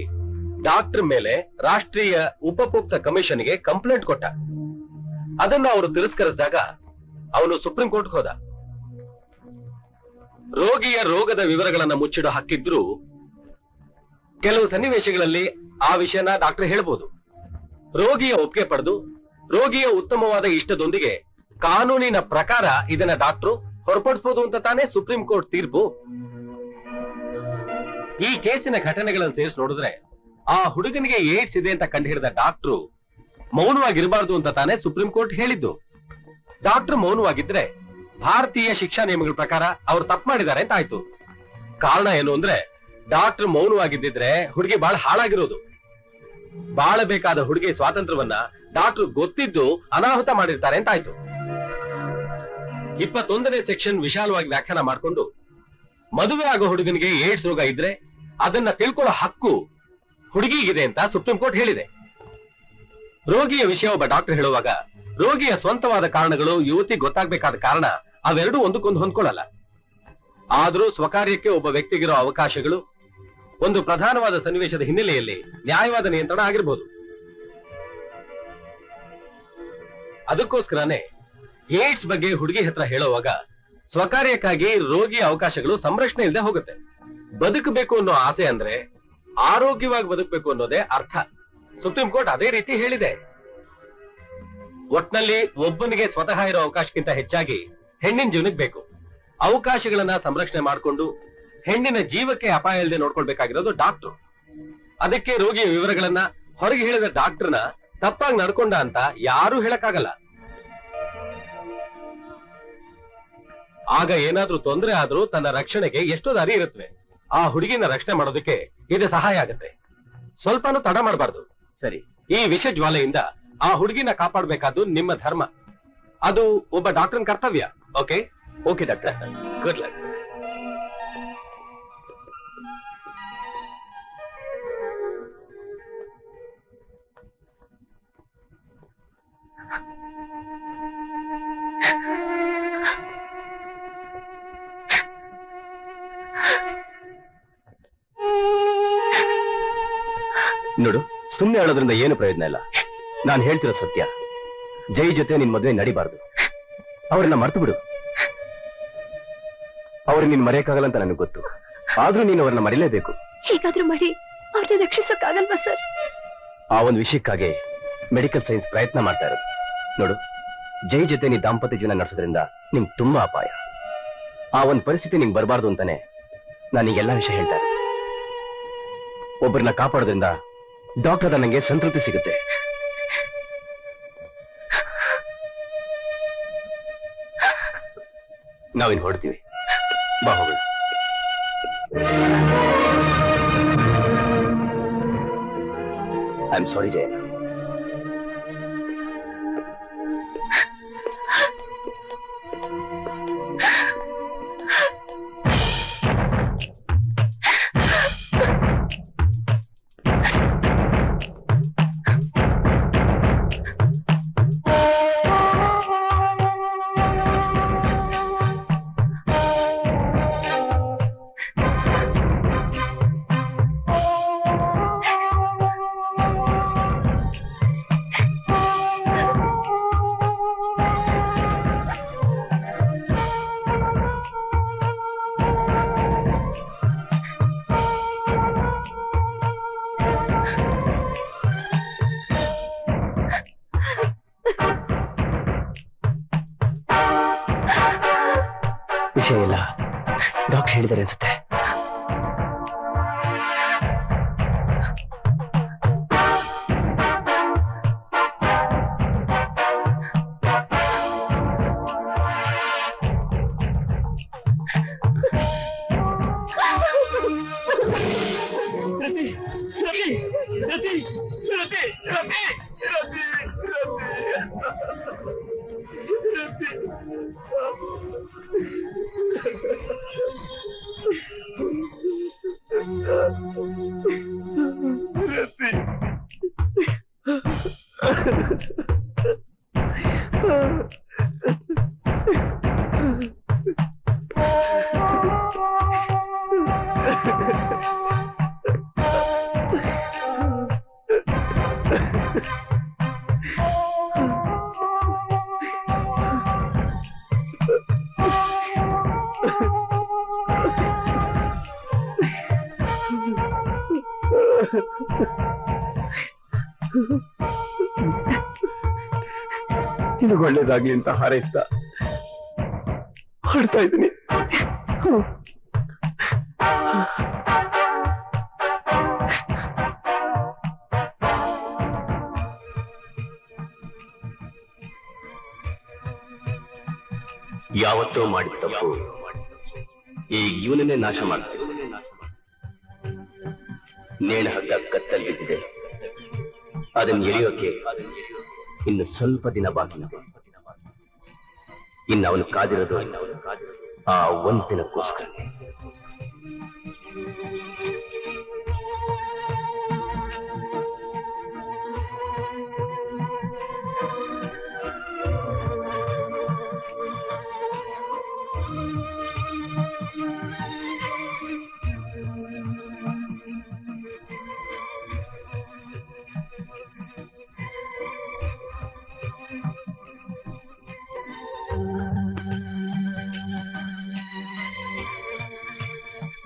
ಡಾಕ್ಟರ್ ಮೇಲೆ ರಾಷ್ಟ್ರೀಯ ಉಪಭೋಕ್ತ ಕಮಿಷನ್ಗೆ ಕಂಪ್ಲೇಂಟ್ ಕೊಟ್ಟ. ಅದನ್ನ ಅವರು ತಿರಸ್ಕರಿಸಿದಾಗ ಅವನು ಸುಪ್ರೀಂ ಕೋರ್ಟ್ ಹೋದ. ರೋಗಿಯ ರೋಗದ ವಿವರಗಳನ್ನ ಮುಚ್ಚಿಡೋ ಹಕ್ಕಿದ್ರೂ ಕೆಲವು ಸನ್ನಿವೇಶಗಳಲ್ಲಿ ಆ ವಿಷಯನ ಡಾಕ್ಟರ್ ಹೇಳ್ಬೋದು. ರೋಗಿಯ ಒಪ್ಪಿಗೆ ಪಡೆದು ರೋಗಿಯ ಉತ್ತಮವಾದ ಇಷ್ಟದೊಂದಿಗೆ ಕಾನೂನಿನ ಪ್ರಕಾರ ಇದನ್ನ ಡಾಕ್ಟ್ರು ಹೊರಪಡಿಸಬಹುದು ಅಂತ ತಾನೇ ಸುಪ್ರೀಂ ಕೋರ್ಟ್ ತೀರ್ಪು. ಈ ಕೇಸಿನ ಘಟನೆಗಳನ್ನು ಸೇರಿಸಿ ನೋಡಿದ್ರೆ ಆ ಹುಡುಗನಿಗೆ ಏಡ್ಸ್ ಇದೆ ಅಂತ ಕಂಡುಹಿಡಿದ ಡಾಕ್ಟ್ರು ಮೌನವಾಗಿರಬಾರ್ದು ಅಂತ ತಾನೇ ಸುಪ್ರೀಂ ಕೋರ್ಟ್ ಹೇಳಿದ್ದು. ಡಾಕ್ಟರ್ ಮೌನವಾಗಿದ್ರೆ ಭಾರತೀಯ ಶಿಕ್ಷಾ ನಿಯಮಗಳ ಪ್ರಕಾರ ಅವ್ರು ತಪ್ಪು ಮಾಡಿದ್ದಾರೆ ಅಂತ ಆಯ್ತು. ಕಾರಣ ಏನು ಅಂದ್ರೆ ಡಾಕ್ಟರ್ ಮೌನವಾಗಿದ್ದಿದ್ರೆ ಹುಡುಗಿ ಬಹಳ ಹಾಳಾಗಿರೋದು. ಬಾಳಬೇಕಾದ ಹುಡುಗಿ ಸ್ವಾತಂತ್ರ್ಯವನ್ನ ಡಾಕ್ಟರ್ ಗೊತ್ತಿದ್ದು ಅನಾಹುತ ಮಾಡಿರ್ತಾರೆ ಅಂತ ಆಯ್ತು. 21ನೇ ಸೆಕ್ಷನ್ ವಿಶಾಲವಾಗಿ ವ್ಯಾಖ್ಯಾನ ಮಾಡಿಕೊಂಡು ಮದುವೆ ಆಗೋ ಹುಡುಗನಿಗೆ ಏಡ್ಸ್ ರೋಗ ಇದ್ರೆ ಅದನ್ನ ತಿಳ್ಕೊಳ್ಳೋ ಹಕ್ಕು ಹುಡುಗಿಗಿದೆ ಅಂತ ಸುಪ್ರೀಂ ಕೋರ್ಟ್ ಹೇಳಿದೆ. ರೋಗಿಯ ವಿಷಯ ಒಬ್ಬ ಡಾಕ್ಟರ್ ಹೇಳುವಾಗ ರೋಗಿಯ ಸ್ವಂತವಾದ ಕಾರಣಗಳು ಯುವತಿ ಗೊತ್ತಾಗಬೇಕಾದ ಕಾರಣ ಅವೆರಡೂ ಒಂದಕ್ಕೊಂದು ಹೊಂದ್ಕೊಳ್ಳಲ್ಲ. ಆದ್ರೂ ಸ್ವಕಾರ್ಯಕ್ಕೆ ಒಬ್ಬ ವ್ಯಕ್ತಿಗಿರೋ ಅವಕಾಶಗಳು ಒಂದು ಪ್ರಧಾನವಾದ ಸನ್ನಿವೇಶದ ಹಿನ್ನೆಲೆಯಲ್ಲಿ ನ್ಯಾಯವಾದ ನಿಯಂತ್ರಣ ಆಗಿರಬಹುದು. ಅದಕ್ಕೋಸ್ಕರನೇ ಏಡ್ಸ್ ಬಗ್ಗೆ ಹುಡುಗಿ ಹತ್ರ ಹೇಳುವಾಗ ಸ್ವಕಾರ್ಯಕ್ಕಾಗಿ ರೋಗಿಯ ಅವಕಾಶಗಳು ಸಂರಕ್ಷಣೆ ಇಲ್ಲದೆ ಹೋಗುತ್ತೆ. ಬದುಕಬೇಕು ಅನ್ನೋ ಆಸೆ ಅಂದ್ರೆ ಆರೋಗ್ಯವಾಗಿ ಬದುಕಬೇಕು ಅನ್ನೋದೇ ಅರ್ಥ. ಸುಪ್ರೀಂ ಕೋರ್ಟ್ ಅದೇ ರೀತಿ ಹೇಳಿದೆ. ಒಟ್ನಲ್ಲಿ ಒಬ್ಬನಿಗೆ ಸ್ವತಃ ಇರೋ ಅವಕಾಶಕ್ಕಿಂತ ಹೆಚ್ಚಾಗಿ ಹೆಣ್ಣಿನ ಜೀವನಕ್ಕೆ ಬೇಕು. ಅವಕಾಶಗಳನ್ನ ಸಂರಕ್ಷಣೆ ಮಾಡಿಕೊಂಡು ಹೆಣ್ಣಿನ ಜೀವಕ್ಕೆ ಅಪಾಯ ಇಲ್ಲದೆ ನೋಡ್ಕೊಳ್ಬೇಕಾಗಿರೋದು ಡಾಕ್ಟ್ರು. ಅದಕ್ಕೆ ರೋಗಿಯ ವಿವರಗಳನ್ನ ಹೊರಗೆ ಹೇಳಿದ ಡಾಕ್ಟರ್ನ ತಪ್ಪಾಗಿ ನಡ್ಕೊಂಡ ಅಂತ ಯಾರೂ ಹೇಳಕ್ಕಾಗಲ್ಲ. ಆಗ ಏನಾದ್ರೂ ತೊಂದರೆ ಆದ್ರೂ ತನ್ನ ರಕ್ಷಣೆಗೆ ಎಷ್ಟೋ ದಾರಿ ಇರುತ್ತವೆ. ಆ ಹುಡುಗಿನ ರಕ್ಷಣೆ ಮಾಡೋದಕ್ಕೆ ಇದು ಸಹಾಯ ಆಗುತ್ತೆ. ಸ್ವಲ್ಪನೂ ತಡ ಮಾಡಬಾರ್ದು. ಸರಿ, ಈ ವಿಷ ಜ್ವಾಲೆಯಿಂದ ಆ ಹುಡುಗಿನ ಕಾಪಾಡಬೇಕಾದ್ದು ನಿಮ್ಮ ಧರ್ಮ. ಅದು ಒಬ್ಬ ಡಾಕ್ಟರ್ನ ಕರ್ತವ್ಯ. Okay okay doctor, good luck. ನೋಡು, ಸುಮ್ಮನೆ ಹೇಳೋದ್ರಿಂದ ಏನು ಪ್ರಯೋಜನ ಇಲ್ಲ. ನಾನು ಹೇಳ್ತಿರೋ ಸತ್ಯ. ಜೈ ಜೊತೆ ನಿನ್ ಮದುವೆ ನಡಿಬಾರ್ದು. ಅವ್ರನ್ನ ಮರ್ತು ಬಿಡು. ಅವ್ರು ನೀನ್ ಮರೆಯಕ್ಕಾಗಲ್ಲ ಅಂತ ನನಗೆ ಗೊತ್ತು. ಆದ್ರೂ ನೀನು ಅವ್ರನ್ನ ಮರಿಲೇಬೇಕು. ಹೇಗಾದ್ರೂ ಮಾಡಿ ಅವ್ರನ್ನ ರಕ್ಷಿಸೋಕ್ಕಾಗಲ್ವಾ ಸರ್? ಆ ಒಂದು ವಿಷಯಕ್ಕಾಗಿ ಮೆಡಿಕಲ್ ಸೈನ್ಸ್ ಪ್ರಯತ್ನ ಮಾಡ್ತಾ ಇರೋದು. ನೋಡು, ಜೈ ಜೊತೆ ನೀ ದಾಂಪತ್ಯ ಜೀವನ ನಡೆಸೋದ್ರಿಂದ ನಿಂಗೆ ತುಂಬಾ ಅಪಾಯ. ಆ ಒಂದು ಪರಿಸ್ಥಿತಿ ನಿಂಗೆ ಬರಬಾರ್ದು ಅಂತಾನೆ ನಾನೀಗೆಲ್ಲ ವಿಷಯ ಹೇಳ್ತಾ ಇರೋದು. ಒಬ್ಬರನ್ನ ಕಾಪಾಡೋದ್ರಿಂದ ಡಾಕ್ಟರ್ ನನಗೆ ಸಂತೃಪ್ತಿ ಸಿಗುತ್ತೆ. ನಾವಿನ್ ಹೊಡ್ತೀವಿ. ಬಾ ಹೋಗೋಣ. ಐ ಆಮ್ ಸಾರಿ ಜಯ. ವಿಷಯ ಇಲ್ಲ, ಡಾಕ್ಟರ್ ಹೇಳಿದ್ದಾರೆ ಅನ್ಸುತ್ತೆ. ನಿನಗೆ ಒಳ್ಳೇದಾಗ್ಲಿ ಅಂತ ಹಾರೈಸ್ತಾ ಹಾಡ್ತಾ ಇದ್ದೀನಿ. ಯಾವತ್ತೋ ಮಾಡಿದ ತಪ್ಪು ಈಗ ಇವನನ್ನೇ ನಾಶ ಮಾಡ್ತೇವೆ. ನೇಣ ಹಗ್ಗ ಕತ್ತಲ್ಲಿ ಬಿದ್ದಿದೆ, ಅದನ್ನು ಎಳೆಯೋಕೆ ಇನ್ನು ಸ್ವಲ್ಪ ದಿನ ಬಾಕಿ ಇದೆ. ಇನ್ನು ಅವನು ಕಾದಿರೋದು ಆ ಒಂದು ದಿನಕ್ಕೋಸ್ಕರ.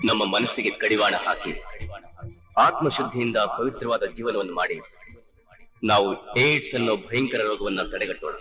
ನಮ್ಮ ಮನಸ್ಸಿಗೆ ಕಡಿವಾಣ ಹಾಕಿ ಆತ್ಮಶುದ್ಧಿಯಿಂದ ಪವಿತ್ರವಾದ ಜೀವನವನ್ನು ಮಾಡಿ ನಾವು ಏಡ್ಸ್ ಅನ್ನೋ ಭಯಂಕರ ರೋಗವನ್ನು ತಡೆಗಟ್ಟೋಣ.